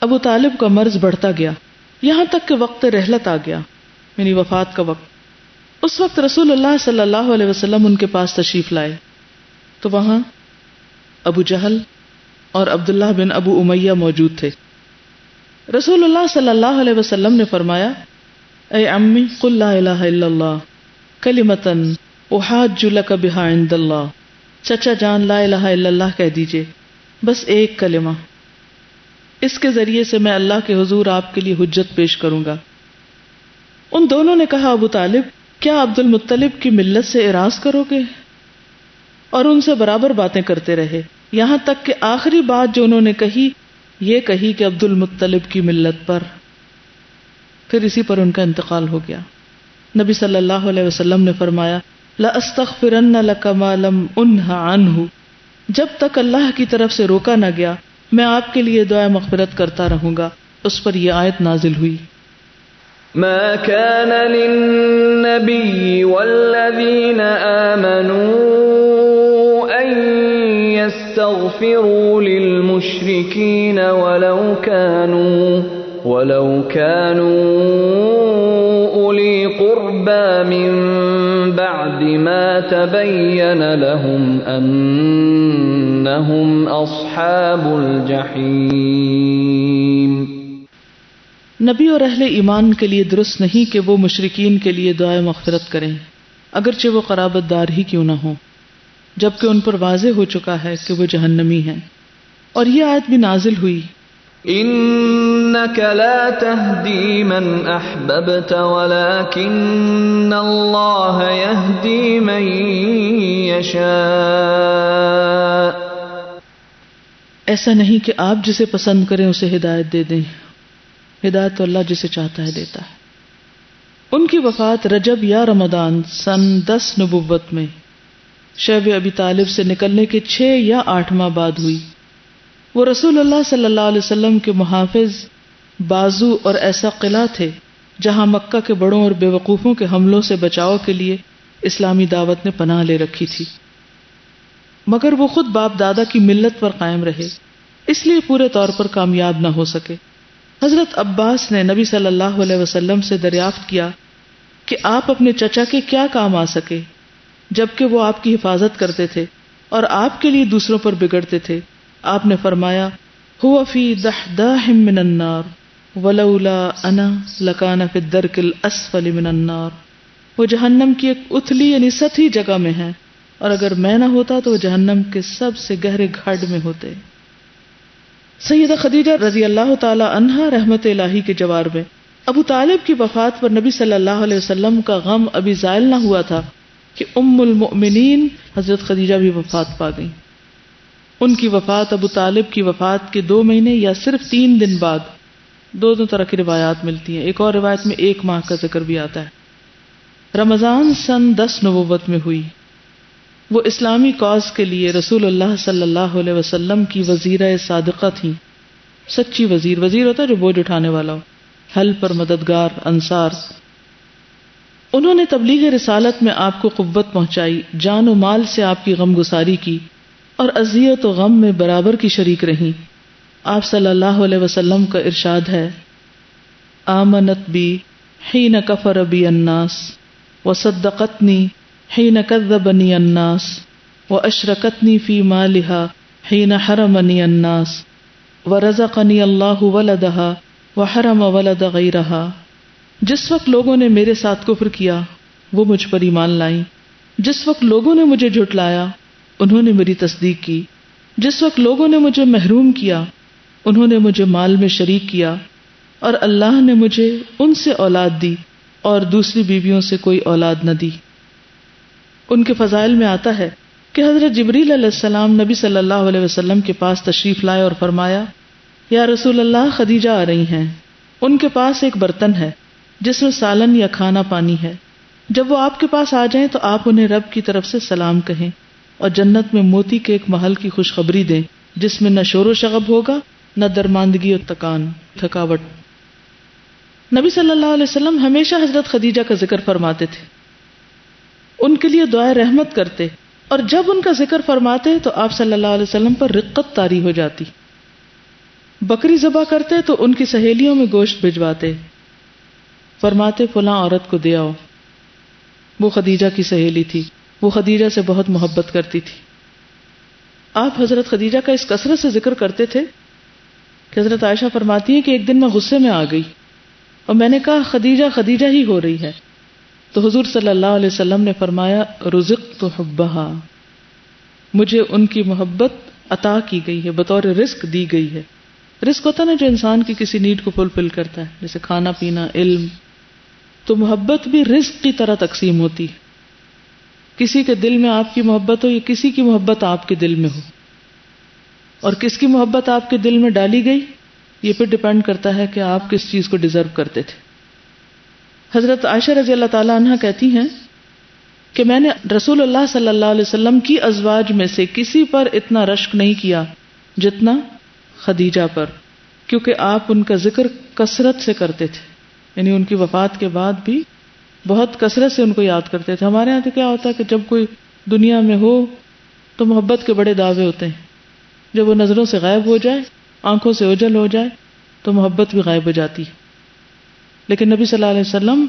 Speaker 1: ابو طالب کا مرض بڑھتا گیا یہاں تک کہ وقت رحلت آ گیا، یعنی وفات کا وقت. اس وقت رسول اللہ صلی اللہ علیہ وسلم ان کے پاس تشریف لائے تو وہاں ابو جہل اور عبداللہ بن ابو امیہ موجود تھے. رسول اللہ صلی اللہ علیہ وسلم نے فرمایا اے عمی قل لا الہ الا اللہ کلمۃ احاج لک بہا عند اللہ. چچا جان لا الہ الا اللہ کہہ دیجئے، بس ایک کلمہ، اس کے ذریعے سے میں اللہ کے حضور آپ کے لیے حجت پیش کروں گا. ان دونوں نے کہا ابو طالب کیا عبد المطلب کی ملت سے اعراض کرو گے؟ اور ان سے برابر باتیں کرتے رہے یہاں تک کہ آخری بات جو انہوں نے کہی یہ کہی کہ عبد المطلب کی ملت پر. پھر اسی پر ان کا انتقال ہو گیا. نبی صلی اللہ علیہ وسلم نے فرمایا لَأَسْتَغْفِرَنَّ لَكَ مَا لَمْ أُنْهَ عَنْهُ، جب تک اللہ کی طرف سے روکا نہ گیا میں آپ کے لیے دعائے مغفرت کرتا رہوں گا. اس پر یہ آیت نازل ہوئی
Speaker 2: ما كان للنبي والذين آمنوا أن يستغفروا للمشركين ولو كانوا أولي قربى من بعد ما تبين لهم أنهم أصحاب الجحيم.
Speaker 1: نبی اور اہل ایمان کے لیے درست نہیں کہ وہ مشرکین کے لیے دعائے مغفرت کریں اگرچہ وہ قرابت دار ہی کیوں نہ ہوں، جبکہ ان پر واضح ہو چکا ہے کہ وہ جہنمی ہیں. اور یہ آیت بھی نازل ہوئی
Speaker 2: إنك لا تهدي من أحببت ولكن الله يهدي من يشاء.
Speaker 1: ایسا نہیں کہ آپ جسے پسند کریں اسے ہدایت دے دیں، ہدایت تو اللہ جسے چاہتا ہے دیتا ہے. ان کی وفات رجب یا رمضان سن 10 نبوت میں شیب ابی طالب سے نکلنے کے 6 یا 8 ماہ بعد ہوئی. وہ رسول اللہ صلی اللہ علیہ وسلم کے محافظ، بازو اور ایسا قلعہ تھے جہاں مکہ کے بڑوں اور بے وقوفوں کے حملوں سے بچاؤ کے لیے اسلامی دعوت نے پناہ لے رکھی تھی. مگر وہ خود باپ دادا کی ملت پر قائم رہے، اس لیے پورے طور پر کامیاب نہ ہو سکے. حضرت عباس نے نبی صلی اللہ علیہ وسلم سے دریافت کیا کہ آپ اپنے چچا کے کیا کام آ سکے جبکہ وہ آپ کی حفاظت کرتے تھے اور آپ کے لیے دوسروں پر بگڑتے تھے. آپ نے فرمایا هو فی دحداح من النار ولولا انا لکان فی الدرک الاسفل من النار. وہ جہنم کی ایک اتھلی یعنی سطحی جگہ میں ہے اور اگر میں نہ ہوتا تو وہ جہنم کے سب سے گہرے گھاٹ میں ہوتے. سیدہ خدیجہ رضی اللہ تعالی عنہا رحمت الہی کے جوار میں ابو طالب کی وفات پر نبی صلی اللہ علیہ وسلم کا غم ابھی زائل نہ ہوا تھا کہ ام المؤمنین حضرت خدیجہ بھی وفات پا گئیں. ان کی وفات ابو طالب کی وفات کے 2 مہینے یا صرف 3 دن بعد، دونوں طرح کی روایات ملتی ہیں. ایک اور روایت میں 1 ماہ کا ذکر بھی آتا ہے. رمضان سن 10 نبوت میں ہوئی. وہ اسلامی کاز کے لیے رسول اللہ صلی اللہ علیہ وسلم کی وزیرہ صادقہ تھیں. سچی وزیر، وزیر ہوتا ہے جو بوجھ اٹھانے والا ہو، حل پر مددگار، انصار. انہوں نے تبلیغ رسالت میں آپ کو قوت پہنچائی، جان و مال سے آپ کی غمگساری کی اور اذیت و غم میں برابر کی شریک رہیں. آپ صلی اللہ علیہ وسلم کا ارشاد ہے: آمنت بی حین کفر بی الناس وصدقتنی حین کذبنی الناس واشرکتنی فی مالہا حین حرمنی الناس ورزقنی اللہ ولدہا وحرم ولد غیرہا. جس وقت لوگوں نے میرے ساتھ کفر کیا وہ مجھ پر ایمان لائیں، جس وقت لوگوں نے مجھے جھٹلایا انہوں نے میری تصدیق کی، جس وقت لوگوں نے مجھے محروم کیا انہوں نے مجھے مال میں شریک کیا، اور اللہ نے مجھے ان سے اولاد دی اور دوسری بیویوں سے کوئی اولاد نہ دی. ان کے فضائل میں آتا ہے کہ حضرت جبریل علیہ السلام نبی صلی اللہ علیہ وسلم کے پاس تشریف لائے اور فرمایا: یا رسول اللہ، خدیجہ آ رہی ہیں. ان کے پاس ایک برتن ہے جس میں سالن یا کھانا پانی ہے. جب وہ آپ کے پاس آ جائیں تو آپ انہیں رب کی طرف سے سلام کہیں اور جنت میں موتی کے ایک محل کی خوشخبری دیں جس میں نہ شور و شغب ہوگا نہ درماندگی اور تھکاوٹ. نبی صلی اللہ علیہ وسلم ہمیشہ حضرت خدیجہ کا ذکر فرماتے تھے، ان کے لیے دعائے رحمت کرتے، اور جب ان کا ذکر فرماتے تو آپ صلی اللہ علیہ وسلم پر رقت طاری ہو جاتی. بکری ذبح کرتے تو ان کی سہیلیوں میں گوشت بھجواتے، فرماتے فلاں عورت کو دے آؤ. وہ خدیجہ کی سہیلی تھی، وہ خدیجہ سے بہت محبت کرتی تھی. آپ حضرت خدیجہ کا اس کثرت سے ذکر کرتے تھے کہ حضرت عائشہ فرماتی ہیں کہ ایک دن میں غصے میں آ گئی اور میں نے کہا خدیجہ خدیجہ ہی ہو رہی ہے. تو حضور صلی اللہ علیہ وسلم نے فرمایا: رزقت حبہا، مجھے ان کی محبت عطا کی گئی ہے، بطور رزق دی گئی ہے. رزق ہوتا نا جو انسان کی کسی نیڈ کو فلفل کرتا ہے، جیسے کھانا پینا، علم. تو محبت بھی رزق کی طرح تقسیم ہوتی ہے. کسی کے دل میں آپ کی محبت ہو یا کسی کی محبت آپ کے دل میں ہو، اور کس کی محبت آپ کے دل میں ڈالی گئی یہ پھر ڈیپینڈ کرتا ہے کہ آپ کس چیز کو ڈیزرو کرتے تھے. حضرت عائشہ رضی اللہ تعالی عنہا کہتی ہیں کہ میں نے رسول اللہ صلی اللہ علیہ وسلم کی ازواج میں سے کسی پر اتنا رشک نہیں کیا جتنا خدیجہ پر، کیونکہ آپ ان کا ذکر کثرت سے کرتے تھے. یعنی ان کی وفات کے بعد بھی بہت کثرت سے ان کو یاد کرتے تھے. ہمارے یہاں تو کیا ہوتا ہے کہ جب کوئی دنیا میں ہو تو محبت کے بڑے دعوے ہوتے ہیں، جب وہ نظروں سے غائب ہو جائے، آنکھوں سے اوجھل ہو جائے تو محبت بھی غائب ہو جاتی ہے. لیکن نبی صلی اللہ علیہ وسلم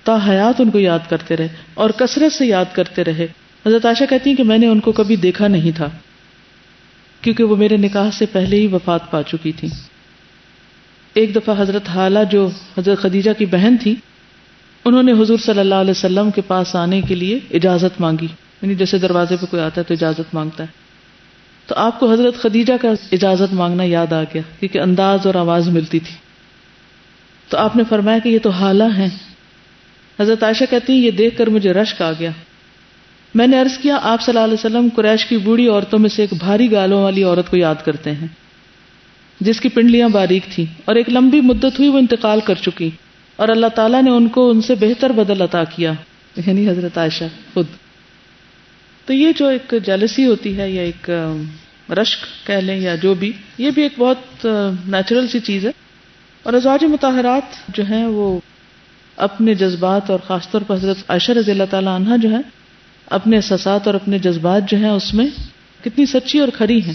Speaker 1: تا حیات ان کو یاد کرتے رہے اور کثرت سے یاد کرتے رہے. حضرت عائشہ کہتی ہیں کہ میں نے ان کو کبھی دیکھا نہیں تھا کیونکہ وہ میرے نکاح سے پہلے ہی وفات پا چکی تھی. ایک دفعہ حضرت حالہ جو حضرت خدیجہ کی بہن تھی، انہوں نے حضور صلی اللہ علیہ وسلم کے پاس آنے کے لیے اجازت مانگی. یعنی جیسے دروازے پہ کوئی آتا ہے تو اجازت مانگتا ہے، تو آپ کو حضرت خدیجہ کا اجازت مانگنا یاد آ گیا کیونکہ انداز اور آواز ملتی تھی. تو آپ نے فرمایا کہ یہ تو حالہ ہیں. حضرت عائشہ کہتی ہیں یہ دیکھ کر مجھے رشک آ گیا. میں نے عرض کیا آپ صلی اللہ علیہ وسلم قریش کی بوڑھی عورتوں میں سے ایک بھاری گالوں والی عورت کو یاد کرتے ہیں جس کی پنڈلیاں باریک تھیں اور ایک لمبی مدت ہوئی وہ انتقال کر چکی اور اللہ تعالیٰ نے ان کو ان سے بہتر بدل عطا کیا. یعنی حضرت عائشہ خود. تو یہ جو ایک جیلسی ہوتی ہے یا ایک رشک کہہ لیں یا جو بھی، یہ بھی ایک بہت نیچرل سی چیز ہے. اور ازواج مطہرات جو ہیں وہ اپنے جذبات اور خاص طور پر حضرت عائشہ رضی اللہ تعالی عنہا جو ہیں اپنے احساسات اور اپنے جذبات جو ہیں اس میں کتنی سچی اور کھری ہیں،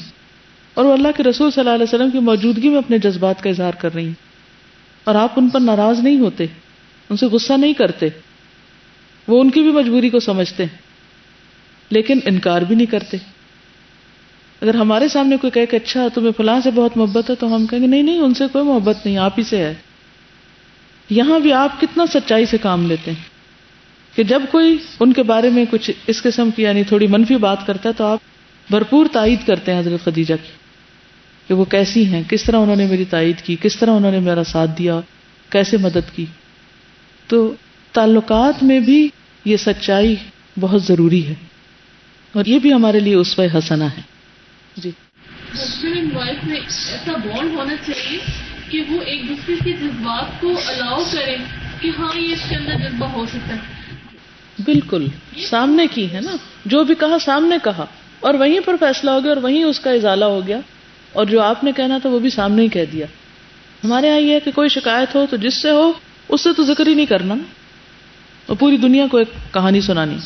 Speaker 1: اور وہ اللہ کے رسول صلی اللہ علیہ وسلم کی موجودگی میں اپنے جذبات کا اظہار کر رہی ہیں. اور آپ ان پر ناراض نہیں ہوتے، ان سے غصہ نہیں کرتے، وہ ان کی بھی مجبوری کو سمجھتے ہیں لیکن انکار بھی نہیں کرتے. اگر ہمارے سامنے کوئی کہے کہ اچھا تمہیں فلاں سے بہت محبت ہے تو ہم کہیں گے نہیں نہیں ان سے کوئی محبت نہیں، آپ ہی سے ہے. یہاں بھی آپ کتنا سچائی سے کام لیتے ہیں. کہ جب کوئی ان کے بارے میں کچھ اس قسم کی یعنی تھوڑی منفی بات کرتا ہے تو آپ بھرپور تائید کرتے ہیں حضرت خدیجہ کی کہ وہ کیسی ہیں، کس طرح انہوں نے میری تائید کی، کس طرح انہوں نے میرا ساتھ دیا، کیسے مدد کی. تو تعلقات میں بھی یہ سچائی بہت ضروری ہے اور یہ بھی ہمارے لیے اسوہ حسنہ ہے. جی
Speaker 3: ہسبینڈ اینڈ وائف میں ایسا بانڈ ہونا چاہیے کہ وہ ایک دوسرے کے جذبات کو الاؤ کریں کہ ہاں یہ اس کے اندر جذبہ ہو سکتا ہے.
Speaker 1: بالکل سامنے کی ہے نا، جو بھی کہا سامنے کہا اور وہیں پر فیصلہ ہو گیا اور وہیں اس کا ازالہ ہو گیا، اور جو آپ نے کہنا تھا وہ بھی سامنے ہی کہہ دیا. ہمارے یہاں یہ ہے کہ کوئی شکایت ہو تو جس سے ہو اس سے تو ذکر ہی نہیں کرنا اور پوری دنیا کو ایک کہانی سنانی.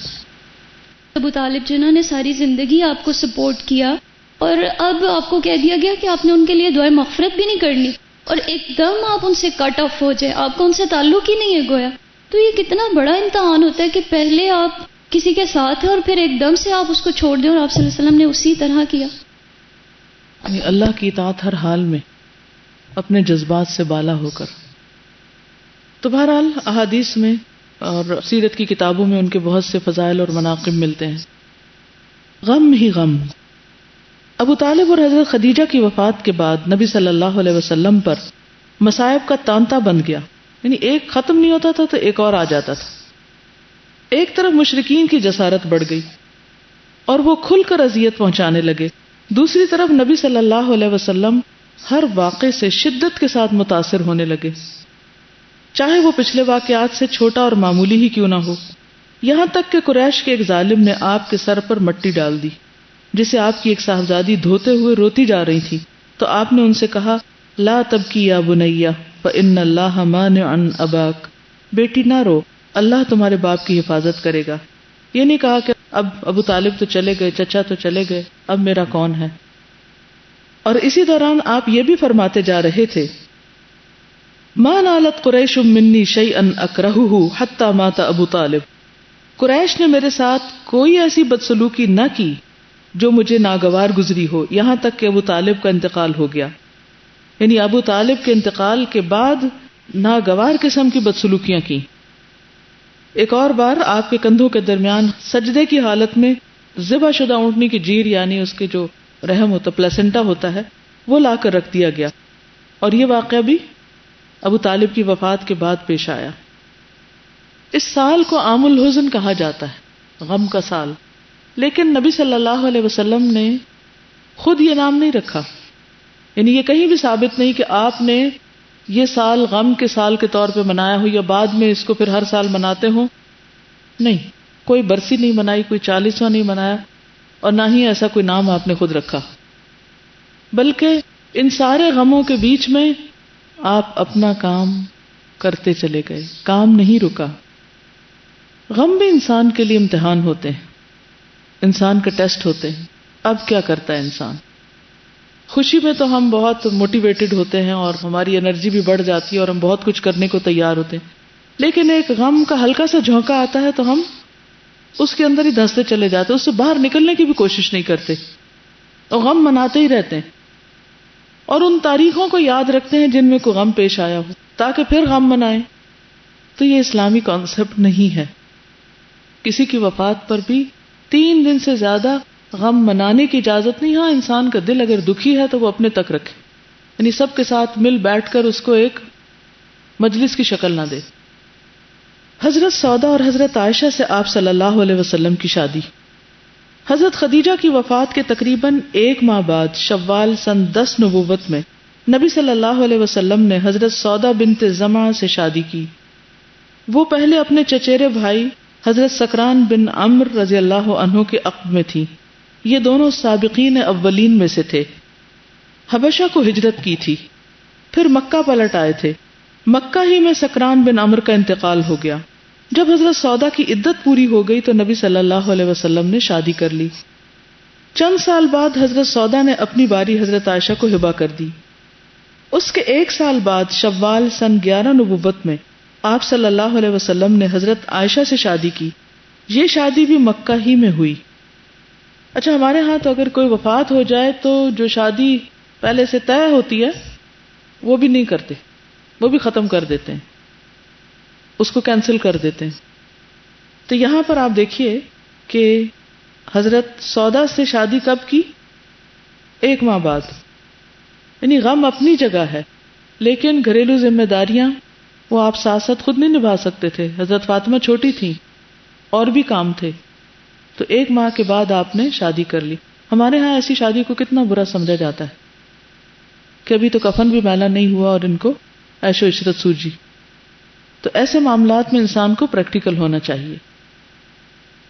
Speaker 6: ابو طالب جنہوں نے ساری زندگی آپ کو سپورٹ کیا اور اب آپ کو کہہ دیا گیا کہ آپ نے ان کے لیے دعائے مغفرت بھی نہیں کرنی اور ایک دم آپ ان سے کٹ آف ہو جائے، آپ کا ان سے تعلق ہی نہیں ہے گویا. تو یہ کتنا بڑا امتحان ہوتا ہے کہ پہلے آپ کسی کے ساتھ ہیں اور پھر ایک دم سے آپ اس کو چھوڑ دیں، اور آپ صلی اللہ علیہ وسلم نے اسی طرح کیا.
Speaker 1: یعنی اللہ کی اطاعت ہر حال میں اپنے جذبات سے بالا ہو کر. تو بہرحال احادیث میں اور سیرت کی کتابوں میں ان کے بہت سے فضائل اور مناقب ملتے ہیں. غم ہی غم. ابو طالب اور حضرت خدیجہ کی وفات کے بعد نبی صلی اللہ علیہ وسلم پر مصائب کا تانتا بن گیا، یعنی ایک ختم نہیں ہوتا تھا تو ایک اور آ جاتا تھا. ایک طرف مشرکین کی جسارت بڑھ گئی اور وہ کھل کر اذیت پہنچانے لگے، دوسری طرف نبی صلی اللہ علیہ وسلم ہر واقعے سے شدت کے ساتھ متاثر ہونے لگے، چاہے وہ پچھلے واقعات سے چھوٹا اور معمولی ہی کیوں نہ ہو. یہاں تک کہ قریش کے ایک ظالم نے آپ کے سر پر مٹی ڈال دی جسے آپ کی ایک صاحبزادی دھوتے ہوئے روتی جا رہی تھی، تو آپ نے ان سے کہا لا تبکی یا بنیہ فإن اللہ مانع اباک، بیٹی نہ رو، اللہ تمہارے باپ کی حفاظت کرے گا. یہ نہیں کہا کہ اب ابو طالب تو چلے گئے، چچا تو چلے گئے، اب میرا کون ہے. اور اسی دوران آپ یہ بھی فرماتے جا رہے تھے ما نالت قریش منی شیئا اکرہہ حتی مات ابو طالب، قریش نے میرے ساتھ کوئی ایسی بدسلوکی نہ کی جو مجھے ناگوار گزری ہو، یہاں تک کہ ابو طالب کا انتقال ہو گیا. یعنی ابو طالب کے انتقال کے بعد ناگوار قسم کی بدسلوکیاں کی. ایک اور بار آپ کے کندھوں کے درمیان سجدے کی حالت میں ذبح شدہ اونٹنی کی جیر یعنی اس کے جو رحم ہوتا پلیسنٹا ہوتا ہے وہ لا کر رکھ دیا گیا، اور یہ واقعہ بھی ابو طالب کی وفات کے بعد پیش آیا. اس سال کو عام الحزن کہا جاتا ہے، غم کا سال، لیکن نبی صلی اللہ علیہ وسلم نے خود یہ نام نہیں رکھا. یعنی یہ کہیں بھی ثابت نہیں کہ آپ نے یہ سال غم کے سال کے طور پہ منایا ہو یا بعد میں اس کو پھر ہر سال مناتے ہوں. نہیں، کوئی برسی نہیں منائی، کوئی 40واں نہیں منایا، اور نہ ہی ایسا کوئی نام آپ نے خود رکھا. بلکہ ان سارے غموں کے بیچ میں آپ اپنا کام کرتے چلے گئے، کام نہیں رکا. غم بھی انسان کے لیے امتحان ہوتے ہیں، انسان کا ٹیسٹ ہوتے ہیں. اب کیا کرتا ہے انسان؟ خوشی میں تو ہم بہت موٹیویٹڈ ہوتے ہیں اور ہماری انرجی بھی بڑھ جاتی ہے اور ہم بہت کچھ کرنے کو تیار ہوتے ہیں، لیکن ایک غم کا ہلکا سا جھونکا آتا ہے تو ہم اس کے اندر ہی دھنستے چلے جاتے، اس سے باہر نکلنے کی بھی کوشش نہیں کرتے اور غم مناتے ہی رہتے ہیں اور ان تاریخوں کو یاد رکھتے ہیں جن میں کوئی غم پیش آیا ہو تاکہ پھر غم منائیں. تو یہ اسلامی کانسیپٹ نہیں ہے. کسی کی وفات پر بھی 3 دن سے زیادہ غم منانے کی اجازت نہیں. ہاں، انسان کا دل اگر دکھی ہے تو وہ اپنے تک رکھے، یعنی سب کے ساتھ مل بیٹھ کر اس کو ایک مجلس کی شکل نہ دے. حضرت سودا اور حضرت عائشہ سے آپ صلی اللہ علیہ وسلم کی شادی. حضرت خدیجہ کی وفات کے تقریباً 1 ماہ بعد شوال سن 10 نبوت میں نبی صلی اللہ علیہ وسلم نے حضرت سودا بنت زمعہ سے شادی کی. وہ پہلے اپنے چچیرے بھائی حضرت سکران بن عمر رضی اللہ عنہ کے عقد میں تھی. یہ دونوں سابقین اولین میں سے تھے. حبشہ کو ہجرت کی تھی، پھر مکہ پلٹ آئے تھے. مکہ ہی میں سکران بن عمر کا انتقال ہو گیا. جب حضرت سودا کی عدت پوری ہو گئی تو نبی صلی اللہ علیہ وسلم نے شادی کر لی. چند سال بعد حضرت سودا نے اپنی باری حضرت عائشہ کو ہبہ کر دی. اس کے 1 سال بعد شوال سن 11 نبوت میں آپ صلی اللہ علیہ وسلم نے حضرت عائشہ سے شادی کی. یہ شادی بھی مکہ ہی میں ہوئی. اچھا، ہمارے ہاں تو اگر کوئی وفات ہو جائے تو جو شادی پہلے سے طے ہوتی ہے وہ بھی نہیں کرتے، وہ بھی ختم کر دیتے ہیں، اس کو کینسل کر دیتے ہیں. تو یہاں پر آپ دیکھیے کہ حضرت سودا سے شادی کب کی؟ 1 ماہ بعد. یعنی غم اپنی جگہ ہے، لیکن گھریلو ذمہ داریاں وہ آپ ساتھ ساتھ خود نہیں نبھا سکتے تھے. حضرت فاطمہ چھوٹی تھیں اور بھی کام تھے، تو 1 ماہ کے بعد آپ نے شادی کر لی. ہمارے ہاں ایسی شادی کو کتنا برا سمجھا جاتا ہے کہ ابھی تو کفن بھی میلا نہیں ہوا اور ان کو عیش و عشرت سوجی. تو ایسے معاملات میں انسان کو پریکٹیکل ہونا چاہیے.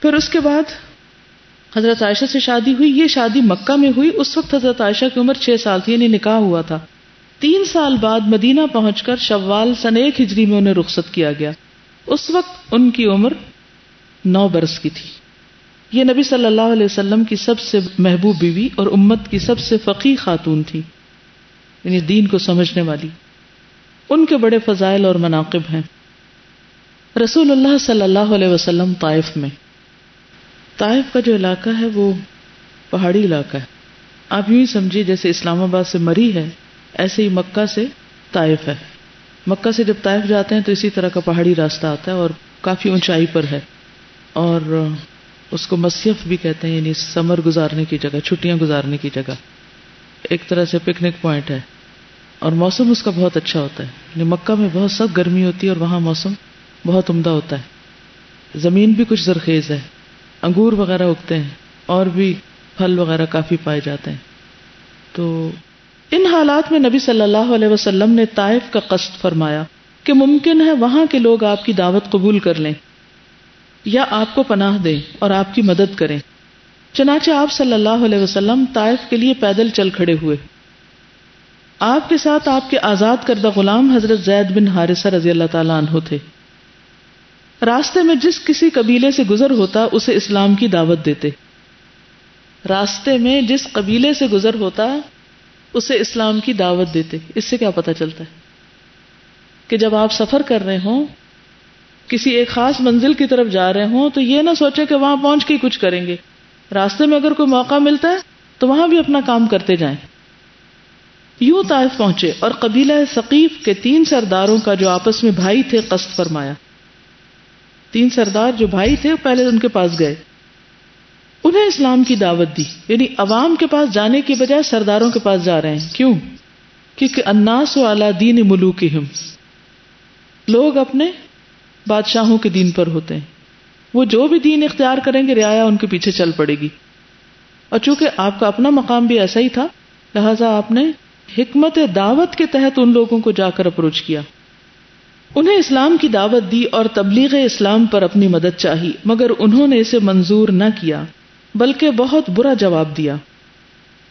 Speaker 1: پھر اس کے بعد حضرت عائشہ سے شادی ہوئی. یہ شادی مکہ میں ہوئی. اس وقت حضرت عائشہ کی عمر 6 سال تھی، یعنی نکاح ہوا تھا. 3 سال بعد مدینہ پہنچ کر شوال سن 1 ہجری میں انہیں رخصت کیا گیا. اس وقت ان کی عمر 9 برس کی تھی. یہ نبی صلی اللہ علیہ وسلم کی سب سے محبوب بیوی اور امت کی سب سے فقیہ خاتون تھی، یعنی دین کو سمجھنے والی. ان کے بڑے فضائل اور مناقب ہیں. رسول اللہ صلی اللہ علیہ وسلم طائف میں، طائف کا جو علاقہ ہے وہ پہاڑی علاقہ ہے. آپ یوں ہی سمجھیے جیسے اسلام آباد سے مری ہے، ایسے ہی مکہ سے طائف ہے. مکہ سے جب طائف جاتے ہیں تو اسی طرح کا پہاڑی راستہ آتا ہے اور کافی اونچائی پر ہے، اور اس کو مصیف بھی کہتے ہیں، یعنی سمر گزارنے کی جگہ، چھٹیاں گزارنے کی جگہ، ایک طرح سے پکنک پوائنٹ ہے. اور موسم اس کا بہت اچھا ہوتا ہے. یعنی مکہ میں بہت سخت گرمی ہوتی ہے اور وہاں موسم بہت عمدہ ہوتا ہے. زمین بھی کچھ زرخیز ہے، انگور وغیرہ اگتے ہیں اور بھی پھل وغیرہ کافی پائے جاتے ہیں. تو ان حالات میں نبی صلی اللہ علیہ وسلم نے طائف کا قصد فرمایا کہ ممکن ہے وہاں کے لوگ آپ کی دعوت قبول کر لیں یا آپ کو پناہ دیں اور آپ کی مدد کریں. چنانچہ آپ صلی اللہ علیہ وسلم طائف کے لیے پیدل چل کھڑے ہوئے. آپ کے ساتھ آپ کے آزاد کردہ غلام حضرت زید بن حارثہ رضی اللہ تعالیٰ عنہ تھے. راستے میں جس کسی قبیلے سے گزر ہوتا اسے اسلام کی دعوت دیتے. راستے میں جس قبیلے سے گزر ہوتا اسے اسلام کی دعوت دیتے. اس سے کیا پتہ چلتا ہے کہ جب آپ سفر کر رہے ہوں، کسی ایک خاص منزل کی طرف جا رہے ہوں، تو یہ نہ سوچے کہ وہاں پہنچ کے کچھ کریں گے. راستے میں اگر کوئی موقع ملتا ہے تو وہاں بھی اپنا کام کرتے جائیں. یوں طائف پہنچے اور قبیلہ ثقیف کے 3 سرداروں کا جو آپس میں بھائی تھے قصد فرمایا. 3 سردار جو بھائی تھے پہلے ان کے پاس گئے، انہیں اسلام کی دعوت دی. یعنی عوام کے پاس جانے کی بجائے سرداروں کے پاس جا رہے ہیں. کیوں؟ کیونکہ الناس علی دین ملوکہم، لوگ اپنے بادشاہوں کے دین پر ہوتے ہیں. وہ جو بھی دین اختیار کریں گے رعایا ان کے پیچھے چل پڑے گی. اور چونکہ آپ کا اپنا مقام بھی ایسا ہی تھا، لہذا آپ نے حکمت دعوت کے تحت ان لوگوں کو جا کر اپروچ کیا. انہیں اسلام کی دعوت دی اور تبلیغ اسلام پر اپنی مدد چاہی، مگر انہوں نے اسے منظور نہ کیا بلکہ بہت برا جواب دیا.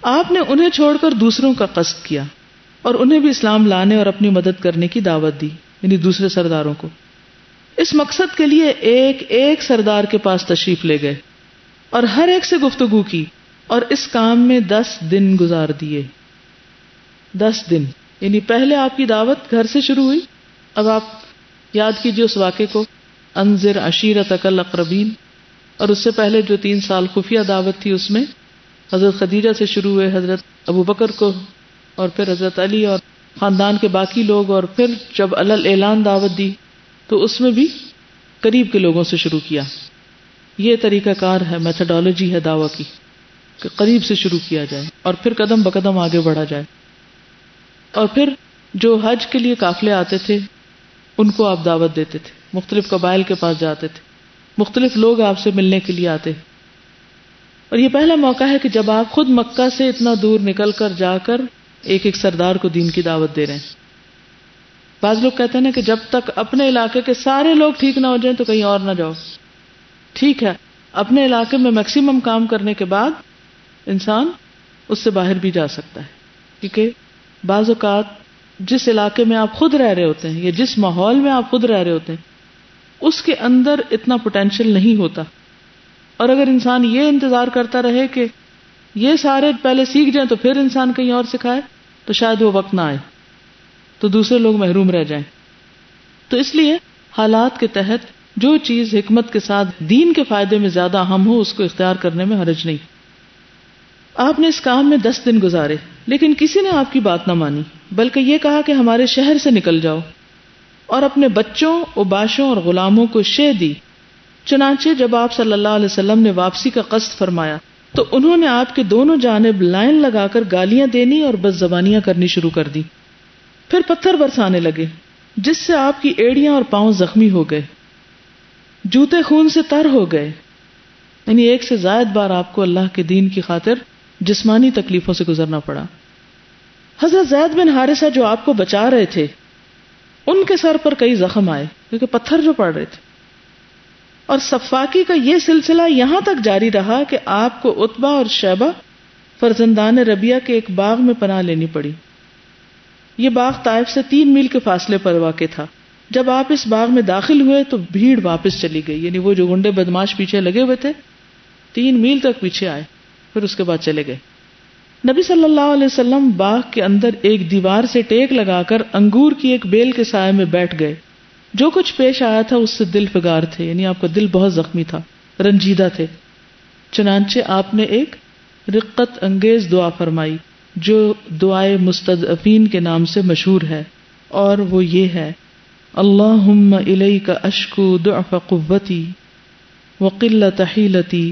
Speaker 1: آپ نے انہیں چھوڑ کر دوسروں کا قصد کیا اور انہیں بھی اسلام لانے اور اپنی مدد کرنے کی دعوت دی، یعنی دوسرے سرداروں کو. اس مقصد کے لیے ایک ایک سردار کے پاس تشریف لے گئے اور ہر ایک سے گفتگو کی اور اس کام میں 10 دن گزار دیے. 10 دن، یعنی پہلے آپ کی دعوت گھر سے شروع ہوئی. اب آپ یاد کیجئے اس واقعے کو، انذر عشیرتک الاقربین. اور اس سے پہلے جو 3 سال خفیہ دعوت تھی اس میں حضرت خدیجہ سے شروع ہوئے، حضرت ابو بکر کو، اور پھر حضرت علی اور خاندان کے باقی لوگ، اور پھر جب علل اعلان دعوت دی تو اس میں بھی قریب کے لوگوں سے شروع کیا. یہ طریقہ کار ہے، میتھڈالوجی ہے دعوت کی، کہ قریب سے شروع کیا جائے اور پھر قدم بقدم آگے بڑھا جائے. اور پھر جو حج کے لیے قافلے آتے تھے ان کو آپ دعوت دیتے تھے، مختلف قبائل کے پاس جاتے تھے، مختلف لوگ آپ سے ملنے کے لیے آتے. اور یہ پہلا موقع ہے کہ جب آپ خود مکہ سے اتنا دور نکل کر جا کر ایک ایک سردار کو دین کی دعوت دے رہے ہیں. بعض لوگ کہتے ہیں نا کہ جب تک اپنے علاقے کے سارے لوگ ٹھیک نہ ہو جائیں تو کہیں اور نہ جاؤ. ٹھیک ہے، اپنے علاقے میں میکسیمم کام کرنے کے بعد انسان اس سے باہر بھی جا سکتا ہے، کیونکہ بعض اوقات جس علاقے میں آپ خود رہ رہے ہوتے ہیں یا جس ماحول میں آپ خود رہ رہے ہوتے ہیں اس کے اندر اتنا پوٹینشیل نہیں ہوتا. اور اگر انسان یہ انتظار کرتا رہے کہ یہ سارے پہلے سیکھ جائیں تو پھر انسان کہیں اور سکھائے تو شاید وہ وقت نہ آئے، تو دوسرے لوگ محروم رہ جائیں. تو اس لیے حالات کے تحت جو چیز حکمت کے ساتھ دین کے فائدے میں زیادہ اہم ہو اس کو اختیار کرنے میں حرج نہیں. آپ نے اس کام میں 10 دن گزارے، لیکن کسی نے آپ کی بات نہ مانی، بلکہ یہ کہا کہ ہمارے شہر سے نکل جاؤ، اور اپنے بچوں، اوباشوں اور غلاموں کو شے دی چنانچہ جب آپ صلی اللہ علیہ وسلم نے واپسی کا قصد فرمایا تو انہوں نے آپ کے دونوں جانب لائن لگا کر گالیاں دینی اور بد زبانیاں کرنی شروع کر دی. پھر پتھر برسانے لگے جس سے آپ کی ایڑیاں اور پاؤں زخمی ہو گئے، جوتے خون سے تر ہو گئے. یعنی ایک سے زائد بار آپ کو اللہ کے دین کی خاطر جسمانی تکلیفوں سے گزرنا پڑا. حضرت زید بن حارثہ جو آپ کو بچا رہے تھے ان کے سر پر کئی زخم آئے کیونکہ پتھر جو پڑ رہے تھے. اور صفاقی کا یہ سلسلہ یہاں تک جاری رہا کہ آپ کو عتبہ اور شیبہ فرزندان ربیہ کے ایک باغ میں پناہ لینی پڑی. یہ باغ طائف سے 3 میل کے فاصلے پر واقع تھا. جب آپ اس باغ میں داخل ہوئے تو بھیڑ واپس چلی گئی، یعنی وہ جو گنڈے بدماش پیچھے لگے ہوئے تھے 3 میل تک پیچھے آئے، پھر اس کے بعد چلے گئے. نبی صلی اللہ علیہ وسلم باغ کے اندر ایک دیوار سے ٹیک لگا کر انگور کی ایک بیل کے سائے میں بیٹھ گئے. جو کچھ پیش آیا تھا اس سے دل فگار تھے، یعنی آپ کا دل بہت زخمی تھا، رنجیدہ تھے. چنانچہ آپ نے ایک رقت انگیز دعا فرمائی جو دعائے مستضعفین کے نام سے مشہور ہے، اور وہ یہ ہے: اللہم الیک اشکو ضعف قوتی وقلت حیلتی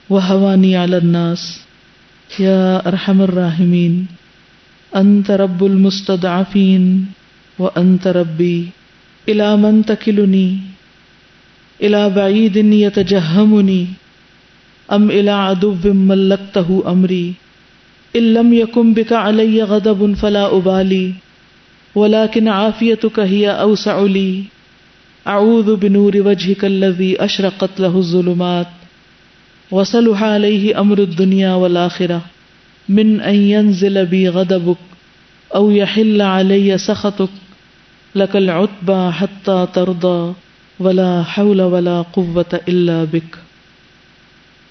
Speaker 1: وہوانی علی الناس یا ارحم الراحمین انت رب المستضعفین وانت ربی الی من تکلنی الی بعید یتجہمنی ام الی عدو ملکتہ امری ان لم یکن بک علی غضب فلا ابالی ولكن عافیتک ہی اوسع لی اعوذ بنور وجهک الذی اشرقت له الظلمات وصلح علیہ امر الدنیا والآخرہ من ان ينزل بی غضبک او یحل علی سخطک لک العتبى حتی ترضى ولا حول ولا قوة الا بک.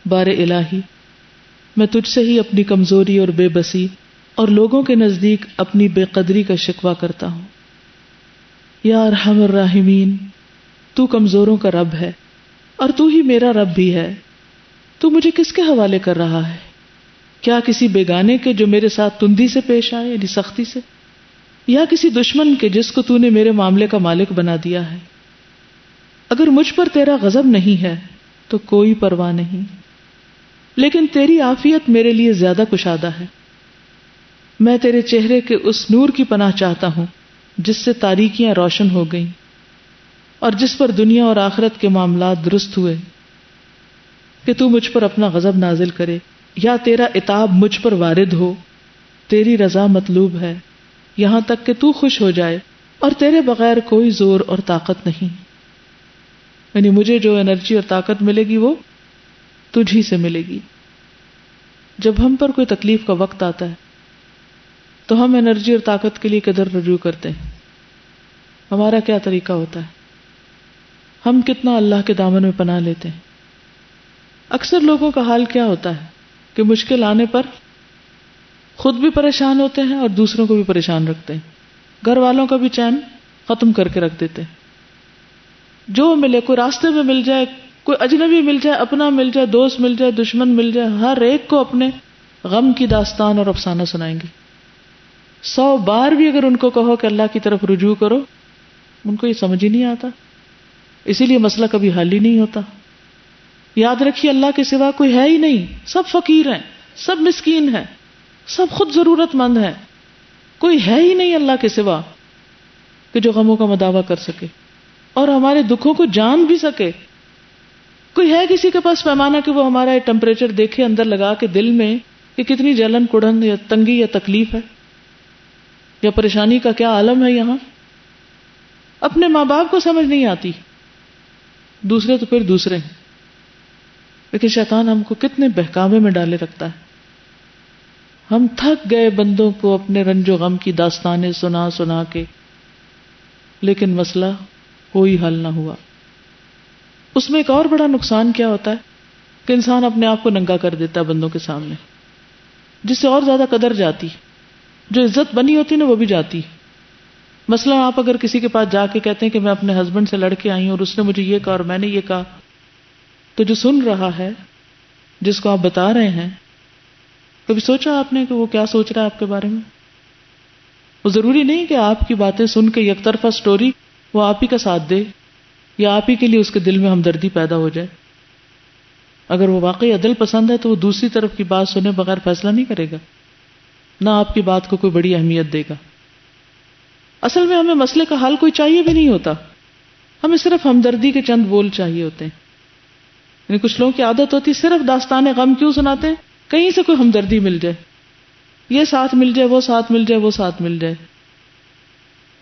Speaker 1: بار الہی، میں تجھ سے ہی اپنی کمزوری اور بے بسی اور لوگوں کے نزدیک اپنی بے قدری کا شکوہ کرتا ہوں. یا ارحم الراحمین، تو کمزوروں کا رب ہے اور تو ہی میرا رب بھی ہے. تو مجھے کس کے حوالے کر رہا ہے؟ کیا کسی بیگانے کے جو میرے ساتھ تندی سے پیش آئے، یعنی سختی سے، یا کسی دشمن کے جس کو تو نے میرے معاملے کا مالک بنا دیا ہے؟ اگر مجھ پر تیرا غضب نہیں ہے تو کوئی پرواہ نہیں، لیکن تیری عافیت میرے لیے زیادہ کشادہ ہے. میں تیرے چہرے کے اس نور کی پناہ چاہتا ہوں جس سے تاریکیاں روشن ہو گئیں اور جس پر دنیا اور آخرت کے معاملات درست ہوئے، کہ تو مجھ پر اپنا غضب نازل کرے یا تیرا عتاب مجھ پر وارد ہو. تیری رضا مطلوب ہے یہاں تک کہ تو خوش ہو جائے، اور تیرے بغیر کوئی زور اور طاقت نہیں. یعنی مجھے جو انرجی اور طاقت ملے گی وہ تجھ ہی سے ملے گی. جب ہم پر کوئی تکلیف کا وقت آتا ہے تو ہم انرجی اور طاقت کے لیے کدھر رجوع کرتے ہیں؟ ہمارا کیا طریقہ ہوتا ہے؟ ہم کتنا اللہ کے دامن میں پناہ لیتے ہیں؟ اکثر لوگوں کا حال کیا ہوتا ہے کہ مشکل آنے پر خود بھی پریشان ہوتے ہیں اور دوسروں کو بھی پریشان رکھتے ہیں. گھر والوں کا بھی چین ختم کر کے رکھ دیتے ہیں. جو ملے، کوئی راستے میں مل جائے، کوئی اجنبی مل جائے، اپنا مل جائے، دوست مل جائے، دشمن مل جائے، ہر ایک کو اپنے غم کی داستان اور افسانہ سنائیں گے. 100 بار بھی اگر ان کو کہو کہ اللہ کی طرف رجوع کرو، ان کو یہ سمجھ ہی نہیں آتا. اسی لیے مسئلہ کبھی حل ہی نہیں ہوتا. یاد رکھیے اللہ کے سوا کوئی ہے ہی نہیں. سب فقیر ہیں، سب مسکین ہیں، سب خود ضرورت مند ہیں. کوئی ہے ہی نہیں اللہ کے سوا کہ جو غموں کا مداوع کر سکے اور ہمارے دکھوں کو جان بھی سکے. کوئی ہے کسی کے پاس پیمانہ کہ وہ ہمارا ٹمپریچر دیکھے اندر لگا کے دل میں کہ کتنی جلن کڑن یا تنگی یا تکلیف ہے یا پریشانی کا کیا عالم ہے یہاں؟ اپنے ماں باپ کو سمجھ نہیں آتی، دوسرے تو پھر دوسرے ہیں. لیکن شیطان ہم کو کتنے بہکاوے میں ڈالے رکھتا ہے. ہم تھک گئے بندوں کو اپنے رنج و غم کی داستانیں سنا سنا کے، لیکن مسئلہ کوئی حل نہ ہوا. اس میں ایک اور بڑا نقصان کیا ہوتا ہے کہ انسان اپنے آپ کو ننگا کر دیتا ہے بندوں کے سامنے، جس سے اور زیادہ قدر جاتی، جو عزت بنی ہوتی نا وہ بھی جاتی. مثلا آپ اگر کسی کے پاس جا کے کہتے ہیں کہ میں اپنے ہسبینڈ سے لڑ کے آئی ہوں اور اس نے مجھے یہ کہا اور میں نے یہ کہا، تو جو سن رہا ہے، جس کو آپ بتا رہے ہیں، کبھی سوچا آپ نے کہ وہ کیا سوچ رہا ہے آپ کے بارے میں؟ وہ ضروری نہیں کہ آپ کی باتیں سن کے یک طرفہ سٹوری وہ آپ ہی کا ساتھ دے. یا آپ ہی کے لیے اس کے دل میں ہمدردی پیدا ہو جائے. اگر وہ واقعی عدل پسند ہے تو وہ دوسری طرف کی بات سنے بغیر فیصلہ نہیں کرے گا، نہ آپ کی بات کو کوئی بڑی اہمیت دے گا. اصل میں ہمیں مسئلے کا حل کوئی چاہیے بھی نہیں ہوتا، ہمیں صرف ہمدردی کے چند بول چاہیے ہوتے ہیں. یعنی کچھ لوگوں کی عادت ہوتی ہے صرف داستان غم کیوں سناتے ہیں؟ کہیں سے کوئی ہمدردی مل جائے، یہ ساتھ مل جائے، وہ ساتھ مل جائے، وہ ساتھ مل جائے.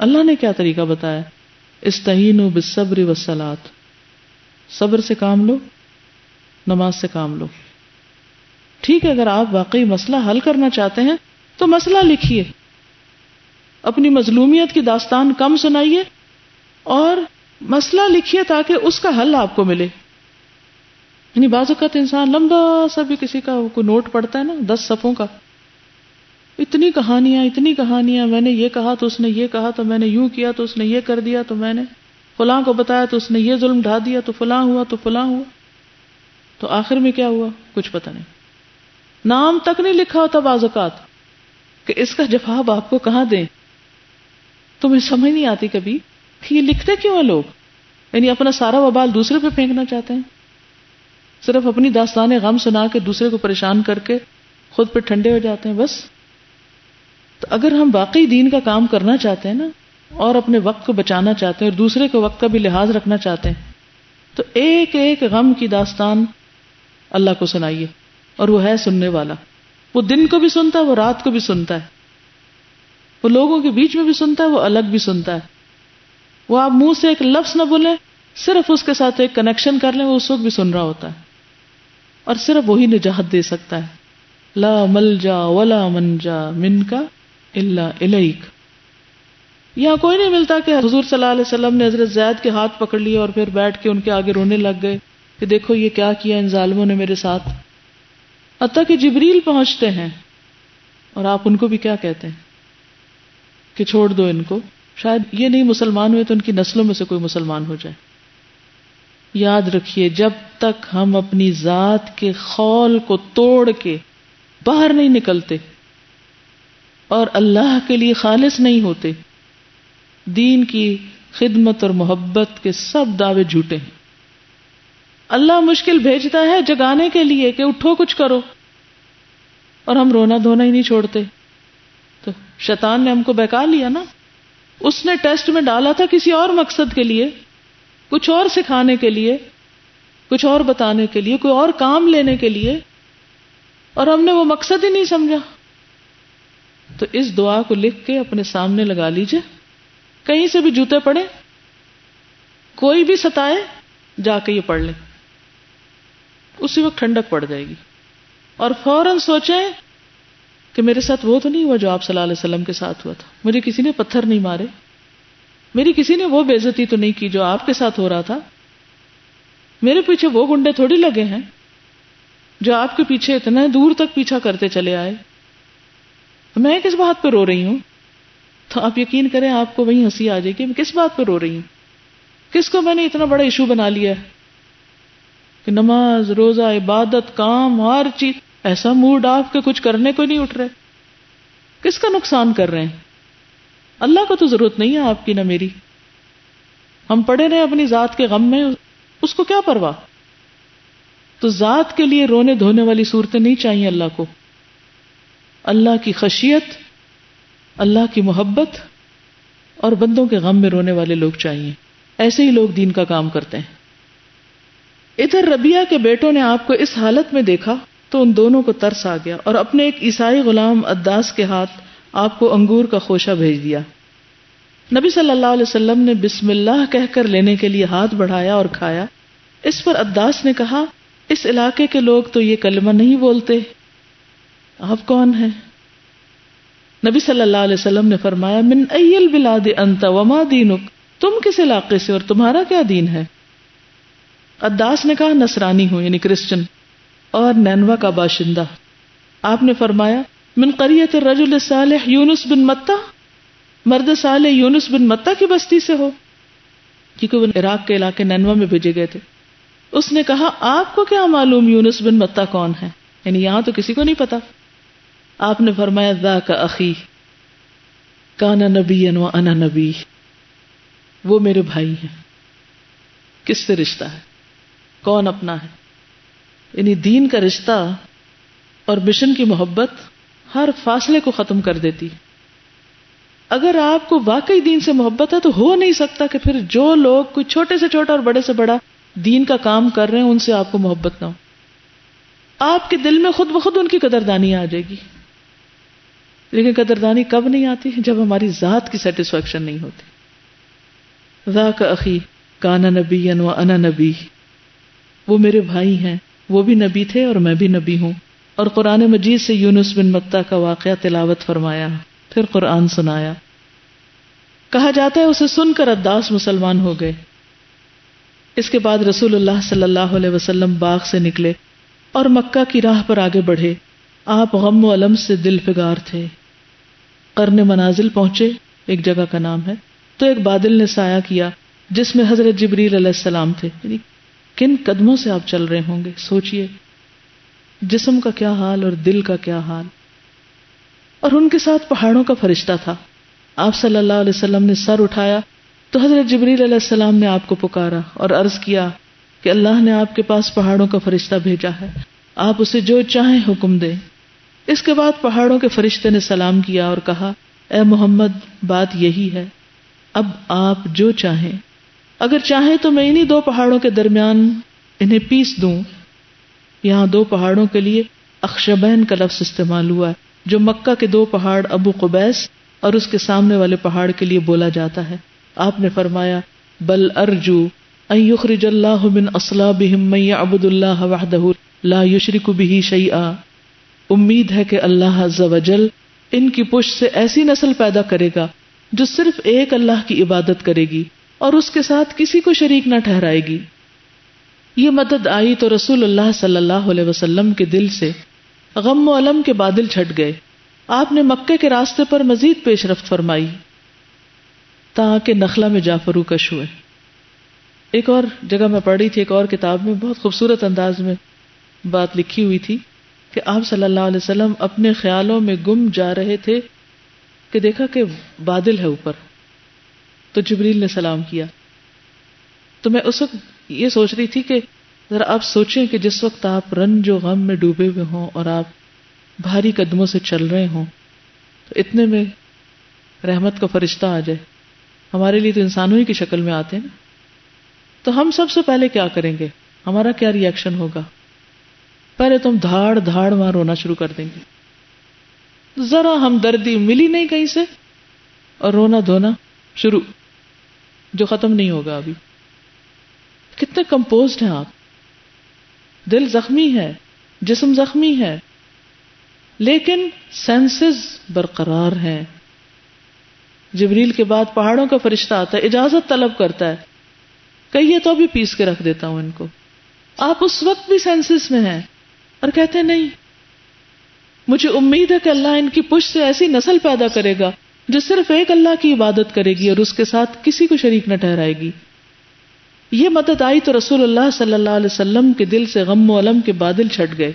Speaker 1: اللہ نے کیا طریقہ بتایا؟ استعینوا بالصبر والصلاۃ، صبر سے کام لو، نماز سے کام لو. ٹھیک ہے، اگر آپ واقعی مسئلہ حل کرنا چاہتے ہیں تو مسئلہ لکھیے، اپنی مظلومیت کی داستان کم سنائیے اور مسئلہ لکھیے تاکہ اس کا حل آپ کو ملے. یعنی بعض اوقات انسان لمبا سا بھی کسی کا کوئی نوٹ پڑھتا ہے نا 10 صفحوں کا، اتنی کہانیاں، میں نے یہ کہا تو اس نے یہ کہا، تو میں نے یوں کیا تو اس نے یہ کر دیا، تو میں نے فلاں کو بتایا تو اس نے یہ ظلم ڈھا دیا، تو فلاں ہوا تو فلاں ہوا. تو آخر میں کیا ہوا کچھ پتہ نہیں. نام تک نہیں لکھا ہوتا بعض اوقات کہ اس کا جواب آپ کو کہاں دیں. تمہیں سمجھ نہیں آتی کبھی کہ یہ لکھتے کیوں ہیں لوگ؟ یعنی اپنا سارا وبال دوسرے پہ پھینکنا چاہتے ہیں، صرف اپنی داستان غم سنا کے دوسرے کو پریشان کر کے خود پہ ٹھنڈے ہو جاتے ہیں بس. تو اگر ہم واقعی دین کا کام کرنا چاہتے ہیں نا، اور اپنے وقت کو بچانا چاہتے ہیں اور دوسرے کے وقت کا بھی لحاظ رکھنا چاہتے ہیں، تو ایک ایک غم کی داستان اللہ کو سنائیے. اور وہ ہے سننے والا، وہ دن کو بھی سنتا ہے، وہ رات کو بھی سنتا ہے، وہ لوگوں کے بیچ میں بھی سنتا ہے، وہ الگ بھی سنتا ہے. وہ آپ منہ سے ایک لفظ نہ بولیں، صرف اس کے ساتھ ایک کنیکشن کر لیں، وہ اس وقت بھی سن رہا ہوتا ہے. اور صرف وہی نجات دے سکتا ہے. لا ملجا ولا منجا منک الا الیک. یہاں کوئی نہیں ملتا کہ حضور صلی اللہ علیہ وسلم نے حضرت زید کے ہاتھ پکڑ لیے اور پھر بیٹھ کے ان کے آگے رونے لگ گئے کہ دیکھو یہ کیا کیا ان ظالموں نے میرے ساتھ. حتیٰ کہ جبریل پہنچتے ہیں اور آپ ان کو بھی کیا کہتے ہیں کہ چھوڑ دو ان کو، شاید یہ نہیں مسلمان ہوئے تو ان کی نسلوں میں سے کوئی مسلمان ہو جائے. یاد رکھیے، جب تک ہم اپنی ذات کے خول کو توڑ کے باہر نہیں نکلتے اور اللہ کے لیے خالص نہیں ہوتے، دین کی خدمت اور محبت کے سب دعوے جھوٹے ہیں. اللہ مشکل بھیجتا ہے جگانے کے لیے کہ اٹھو کچھ کرو، اور ہم رونا دھونا ہی نہیں چھوڑتے. تو شیطان نے ہم کو بہکا لیا نا. اس نے ٹیسٹ میں ڈالا تھا کسی اور مقصد کے لیے، کچھ اور سکھانے کے لیے، کچھ اور بتانے کے لیے، کوئی اور کام لینے کے لیے، اور ہم نے وہ مقصد ہی نہیں سمجھا. تو اس دعا کو لکھ کے اپنے سامنے لگا لیجئے، کہیں سے بھی جوتے پڑے، کوئی بھی ستائے، جا کے یہ پڑھ لیں، اسی وقت ٹھنڈک پڑ جائے گی. اور فوراً سوچیں کہ میرے ساتھ وہ تو نہیں ہوا جو آپ صلی اللہ علیہ وسلم کے ساتھ ہوا تھا، مجھے کسی نے پتھر نہیں مارے، میری کسی نے وہ بے عزتی تو نہیں کی جو آپ کے ساتھ ہو رہا تھا، میرے پیچھے وہ گنڈے تھوڑی لگے ہیں جو آپ کے پیچھے اتنا دور تک پیچھا کرتے چلے آئے. میں کس بات پہ رو رہی ہوں؟ تو آپ یقین کریں آپ کو وہیں ہنسی آ جائے گی، میں کس بات پہ رو رہی ہوں، کس کو میں نے اتنا بڑا ایشو بنا لیا ہے کہ نماز روزہ عبادت کام ہر چیز ایسا موڈ آف کے کچھ کرنے کو نہیں اٹھ رہے. کس کا نقصان کر رہے ہیں؟ اللہ کو تو ضرورت نہیں ہے آپ کی نہ میری. ہم پڑے رہے اپنی ذات کے غم میں، اس کو کیا پرواہ. تو ذات کے لیے رونے دھونے والی صورتیں نہیں چاہیے اللہ کو. اللہ کی خشیت، اللہ کی محبت اور بندوں کے غم میں رونے والے لوگ چاہیے. ایسے ہی لوگ دین کا کام کرتے ہیں. ادھر ربیہ کے بیٹوں نے آپ کو اس حالت میں دیکھا تو ان دونوں کو ترس آ گیا اور اپنے ایک عیسائی غلام عداس کے ہاتھ آپ کو انگور کا خوشہ بھیج دیا. نبی صلی اللہ علیہ وسلم نے بسم اللہ کہہ کر لینے کے لیے ہاتھ بڑھایا اور کھایا. اس پر عداس نے کہا، اس علاقے کے لوگ تو یہ کلمہ نہیں بولتے، آپ کون ہیں؟ نبی صلی اللہ علیہ وسلم نے فرمایا، من ای البلاد انت وما دینک، تم کس علاقے سے اور تمہارا کیا دین ہے؟ عداس نے کہا، نصرانی ہوں، یعنی کرسچن اور نینوا کا باشندہ. آپ نے فرمایا، من قریۃ الرجل الصالح یونس بن متہ، مرد صالح یونس بن متہ کی بستی سے ہو، کیونکہ وہ عراق کے علاقے نینوا میں بھیجے گئے تھے. اس نے کہا، آپ کو کیا معلوم یونس بن متہ کون ہے؟ یعنی یہاں تو کسی کو نہیں پتا. آپ نے فرمایا، ذاک اخی کان نبیا وانا نبی، وہ میرے بھائی ہیں کس سے رشتہ ہے، کون اپنا ہے. یعنی دین کا رشتہ اور مشن کی محبت ہر فاصلے کو ختم کر دیتی. اگر آپ کو واقعی دین سے محبت ہے تو ہو نہیں سکتا کہ پھر جو لوگ کوئی چھوٹے سے چھوٹا اور بڑے سے بڑا دین کا کام کر رہے ہیں ان سے آپ کو محبت نہ ہو. آپ کے دل میں خود بخود ان کی قدردانی آ جائے گی. لیکن قدردانی کب نہیں آتی؟ جب ہماری ذات کی سیٹسفیکشن نہیں ہوتی. ذاک اخی کان نبیا وانا نبی، وہ میرے بھائی ہیں، وہ بھی نبی تھے اور میں بھی نبی ہوں. اور قرآن مجید سے یونس بن متہ کا واقعہ تلاوت فرمایا، پھر قرآن سنایا. کہا جاتا ہے اسے سن کر عداس مسلمان ہو گئے. اس کے بعد رسول اللہ صلی اللہ علیہ وسلم باغ سے نکلے اور مکہ کی راہ پر آگے بڑھے. آپ غم و الم سے دل فگار تھے. قرن منازل پہنچے، ایک جگہ کا نام ہے، تو ایک بادل نے سایہ کیا جس میں حضرت جبریل علیہ السلام تھے. یعنی کن قدموں سے آپ چل رہے ہوں گے، سوچئے جسم کا کیا حال اور دل کا کیا حال. اور ان کے ساتھ پہاڑوں کا فرشتہ تھا. آپ صلی اللہ علیہ وسلم نے سر اٹھایا تو حضرت جبریل علیہ السلام نے آپ کو پکارا اور عرض کیا کہ اللہ نے آپ کے پاس پہاڑوں کا فرشتہ بھیجا ہے، آپ اسے جو چاہیں حکم دیں. اس کے بعد پہاڑوں کے فرشتے نے سلام کیا اور کہا اے محمد بات یہی ہے، اب آپ جو چاہیں، اگر چاہیں تو میں انہی دو پہاڑوں کے درمیان انہیں پیس دوں. یہاں دو پہاڑوں کے لیے اخشبین کا لفظ استعمال ہوا ہے جو مکہ کے دو پہاڑ ابو قبیس اور اس کے سامنے والے پہاڑ کے لیے بولا جاتا ہے. آپ نے فرمایا بل ارجو ان یخرج اللہ من اصلابہم من یعبد اللہ وحدہ لا یشرک بہ شیئا. امید ہے کہ اللہ عز و جل ان کی پشت سے ایسی نسل پیدا کرے گا جو صرف ایک اللہ کی عبادت کرے گی اور اس کے ساتھ کسی کو شریک نہ ٹھہرائے گی. یہ مدد آئی تو رسول اللہ صلی اللہ علیہ وسلم کے دل سے غم و الم کے بادل چھٹ گئے. آپ نے مکے کے راستے پر مزید پیش رفت فرمائی تاکہ نخلا میں جا فروکش ہوئے. ایک اور جگہ میں پڑھی تھی، ایک اور کتاب میں بہت خوبصورت انداز میں بات لکھی ہوئی تھی کہ آپ صلی اللہ علیہ وسلم اپنے خیالوں میں گم جا رہے تھے کہ دیکھا کہ بادل ہے اوپر، تو جبریل نے سلام کیا. تو میں اس وقت یہ سوچ رہی تھی کہ ذرا آپ سوچیں کہ جس وقت آپ رنج و غم میں ڈوبے ہوئے ہوں اور آپ بھاری قدموں سے چل رہے ہوں تو اتنے میں رحمت کا فرشتہ آ جائے. ہمارے لیے تو انسانوں ہی کی شکل میں آتے ہیں نا، تو ہم سب سے پہلے کیا کریں گے؟ ہمارا کیا ری ایکشن ہوگا؟ پہلے تم دھاڑ دھاڑ وہاں رونا شروع کر دیں گے. ذرا ہمدردی ملی نہیں کہیں سے اور رونا دھونا شروع، جو ختم نہیں ہوگا ابھی. کتنے کمپوزڈ ہیں آپ. دل زخمی ہے، جسم زخمی ہے، لیکن سینسز برقرار ہیں. جبریل کے بعد پہاڑوں کا فرشتہ آتا ہے، اجازت طلب کرتا ہے، کہیے تو بھی پیس کے رکھ دیتا ہوں ان کو. آپ اس وقت بھی سینسز میں ہیں اور کہتے ہیں نہیں، مجھے امید ہے کہ اللہ ان کی پشت سے ایسی نسل پیدا کرے گا جو صرف ایک اللہ کی عبادت کرے گی اور اس کے ساتھ کسی کو شریک نہ ٹھہرائے گی. یہ مدد آئی تو رسول اللہ صلی اللہ علیہ وسلم کے دل سے غم و الم کے بادل چھٹ گئے.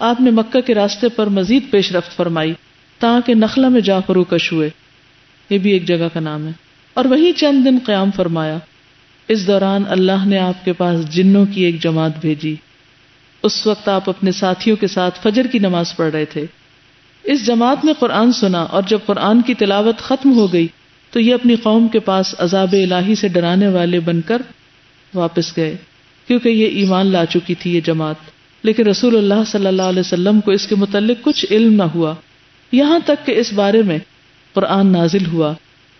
Speaker 1: آپ نے مکہ کے راستے پر مزید پیش رفت فرمائی تاکہ نخلا میں جا فروکش ہوئے، یہ بھی ایک جگہ کا نام ہے، اور وہیں چند دن قیام فرمایا. اس دوران اللہ نے آپ کے پاس جنوں کی ایک جماعت بھیجی. اس وقت آپ اپنے ساتھیوں کے ساتھ فجر کی نماز پڑھ رہے تھے. اس جماعت میں قرآن سنا اور جب قرآن کی تلاوت ختم ہو گئی تو یہ اپنی قوم کے پاس عذاب الہی سے ڈرانے والے بن کر واپس گئے، کیونکہ یہ ایمان لا چکی تھی یہ جماعت. لیکن رسول اللہ صلی اللہ علیہ وسلم کو اس کے متعلق کچھ علم نہ ہوا، یہاں تک کہ اس بارے میں قرآن نازل ہوا،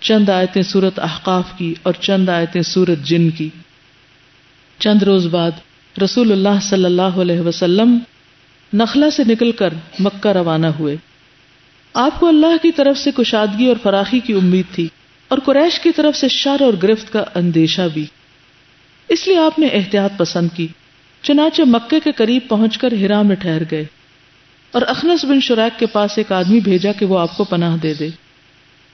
Speaker 1: چند آیتیں سورت احقاف کی اور چند آیتیں سورت جن کی. چند روز بعد رسول اللہ صلی اللہ علیہ وسلم نخلا سے نکل کر مکہ روانہ ہوئے. آپ کو اللہ کی طرف سے کشادگی اور فراخی کی امید تھی اور قریش کی طرف سے شر اور گرفت کا اندیشہ بھی، اس لیے آپ نے احتیاط پسند کی. چنانچہ مکے کے قریب پہنچ کر ہرا میں ٹھہر گئے اور اخنس بن شریک کے پاس ایک آدمی بھیجا کہ وہ آپ کو پناہ دے دے،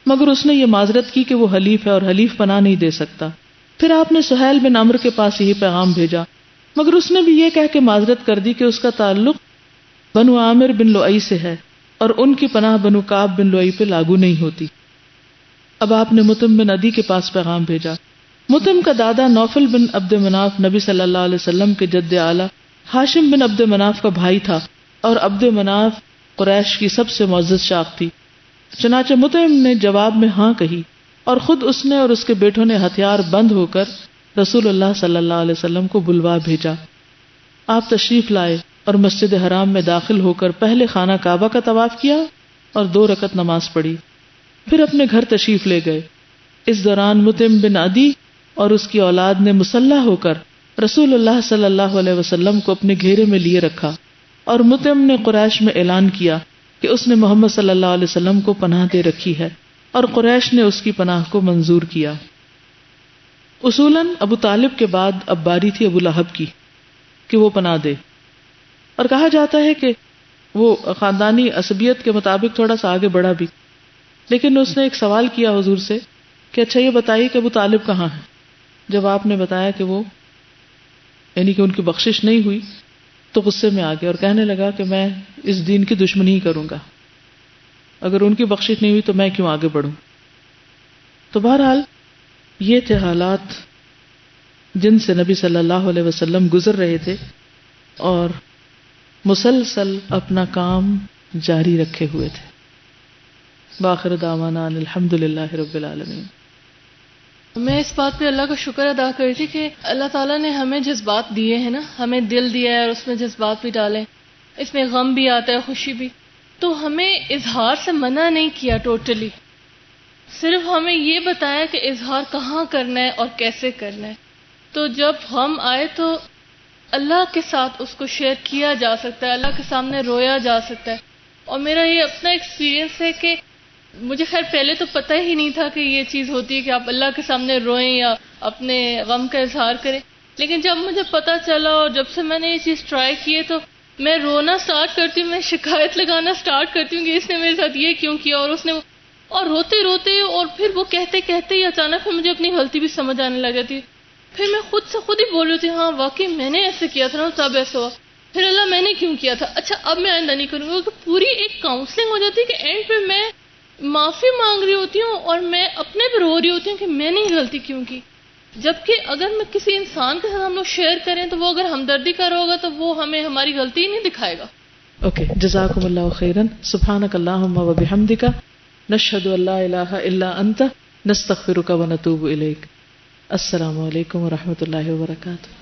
Speaker 1: مگر اس نے یہ معذرت کی کہ وہ حلیف ہے اور حلیف پناہ نہیں دے سکتا. پھر آپ نے سہیل بن عمرو کے پاس یہی پیغام بھیجا، مگر اس نے بھی یہ کہہ کے معذرت کر دی کہ اس کا تعلق بنو عامر بن لؤی سے ہے اور ان کی پناہ بنو کعب بن لؤی پہ لاگو نہیں ہوتی. اب آپ نے مطعم بن عدی کے پاس پیغام بھیجا مطعم کا دادا نوفل بن عبد مناف نبی صلی اللہ علیہ وسلم کے جد اعلیٰ ہاشم بن عبد مناف کا بھائی تھا، اور عبد مناف قریش کی سب سے معزز شاخ تھی۔ چنانچہ مطعم نے جواب میں ہاں کہی، اور خود اس نے اور اس کے بیٹوں نے ہتھیار بند ہو کر رسول اللہ صلی اللہ علیہ وسلم کو بلوا بھیجا۔ آپ تشریف لائے اور مسجد حرام میں داخل ہو کر پہلے خانہ کعبہ کا طواف کیا اور 2 رکعت نماز پڑھی، پھر اپنے گھر تشریف لے گئے۔ اس دوران مطعم بن عدی اور اس کی اولاد نے مسلح ہو کر رسول اللہ صلی اللہ علیہ وسلم کو اپنے گھیرے میں لیے رکھا، اور مطعم نے قریش میں اعلان کیا کہ اس نے محمد صلی اللہ علیہ وسلم کو پناہ دے رکھی ہے، اور قریش نے اس کی پناہ کو منظور کیا۔ اصولاً ابو طالب کے بعد اب باری تھی ابو لہب کی کہ وہ پناہ دے، اور کہا جاتا ہے کہ وہ خاندانی عصبیت کے مطابق تھوڑا سا آگے بڑھا بھی، لیکن اس نے ایک سوال کیا حضور سے کہ اچھا یہ بتائیے کہ ابو طالب کہاں ہے؟ جب آپ نے بتایا کہ وہ یعنی کہ ان کی بخشش نہیں ہوئی تو غصے میں آ گیا اور کہنے لگا کہ میں اس دین کی دشمنی ہی کروں گا، اگر ان کی بخشش نہیں ہوئی تو میں کیوں آگے بڑھوں۔ تو بہرحال یہ تھے حالات جن سے نبی صلی اللہ علیہ وسلم گزر رہے تھے، اور مسلسل اپنا کام جاری رکھے ہوئے تھے۔ بآخر دعوانا الحمدللہ رب العالمین۔
Speaker 4: میں اس بات پہ اللہ کا شکر ادا کرتی تھی کہ اللہ تعالیٰ نے ہمیں جذبات دیے ہیں نا، ہمیں دل دیا ہے اور اس میں جذبات بھی ڈالے، اس میں غم بھی آتا ہے، خوشی بھی، تو ہمیں اظہار سے منع نہیں کیا ٹوٹلی، صرف ہمیں یہ بتایا کہ اظہار کہاں کرنا ہے اور کیسے کرنا ہے۔ تو جب غم آئے تو اللہ کے ساتھ اس کو شیئر کیا جا سکتا ہے، اللہ کے سامنے رویا جا سکتا ہے۔ اور میرا یہ اپنا ایکسپیرینس ہے کہ مجھے خیر پہلے تو پتہ ہی نہیں تھا کہ یہ چیز ہوتی ہے کہ آپ اللہ کے سامنے روئیں یا اپنے غم کا اظہار کریں، لیکن جب مجھے پتہ چلا اور جب سے میں نے یہ چیز ٹرائی کی ہے تو میں رونا سٹارٹ کرتی ہوں، میں شکایت لگانا سٹارٹ کرتی ہوں کہ اس نے میرے ساتھ یہ کیوں کیا، اور اس نے اور روتے روتے اور پھر وہ کہتے کہتے ہی اچانک مجھے اپنی غلطی بھی سمجھ آنے لگ جاتی، پھر میں خود سے خود ہی بول رہی تھی ہاں واقعی میں نے ایسے کیا تھا نا تب ایسا ہوا، پھر اللہ میں نے کیوں کیا تھا، اچھا اب میں آئندہ نہیں کروں گا۔ تو پوری ایک کاؤنسلنگ ہو جاتی ہے کہ اینڈ پہ میں معافی مانگ رہی ہوتی ہوں اور میں اپنے پہ رو رہی ہوتی ہوں کہ میں نے یہ غلطی کیوں کی، جبکہ اگر میں کسی انسان کے ساتھ ہم لوگ شیئر کریں تو وہ اگر ہمدردی کا ہوگا تو وہ ہمیں ہماری غلطی نہیں دکھائے گا۔
Speaker 1: اوکے، جزاکم اللہ خیرا، سبحانک اللہم و بحمدک، نشہد ان لا الہ الا انت، نستغفرک و نتوب الیک۔ السلام علیکم و رحمۃ اللہ وبرکاتہ۔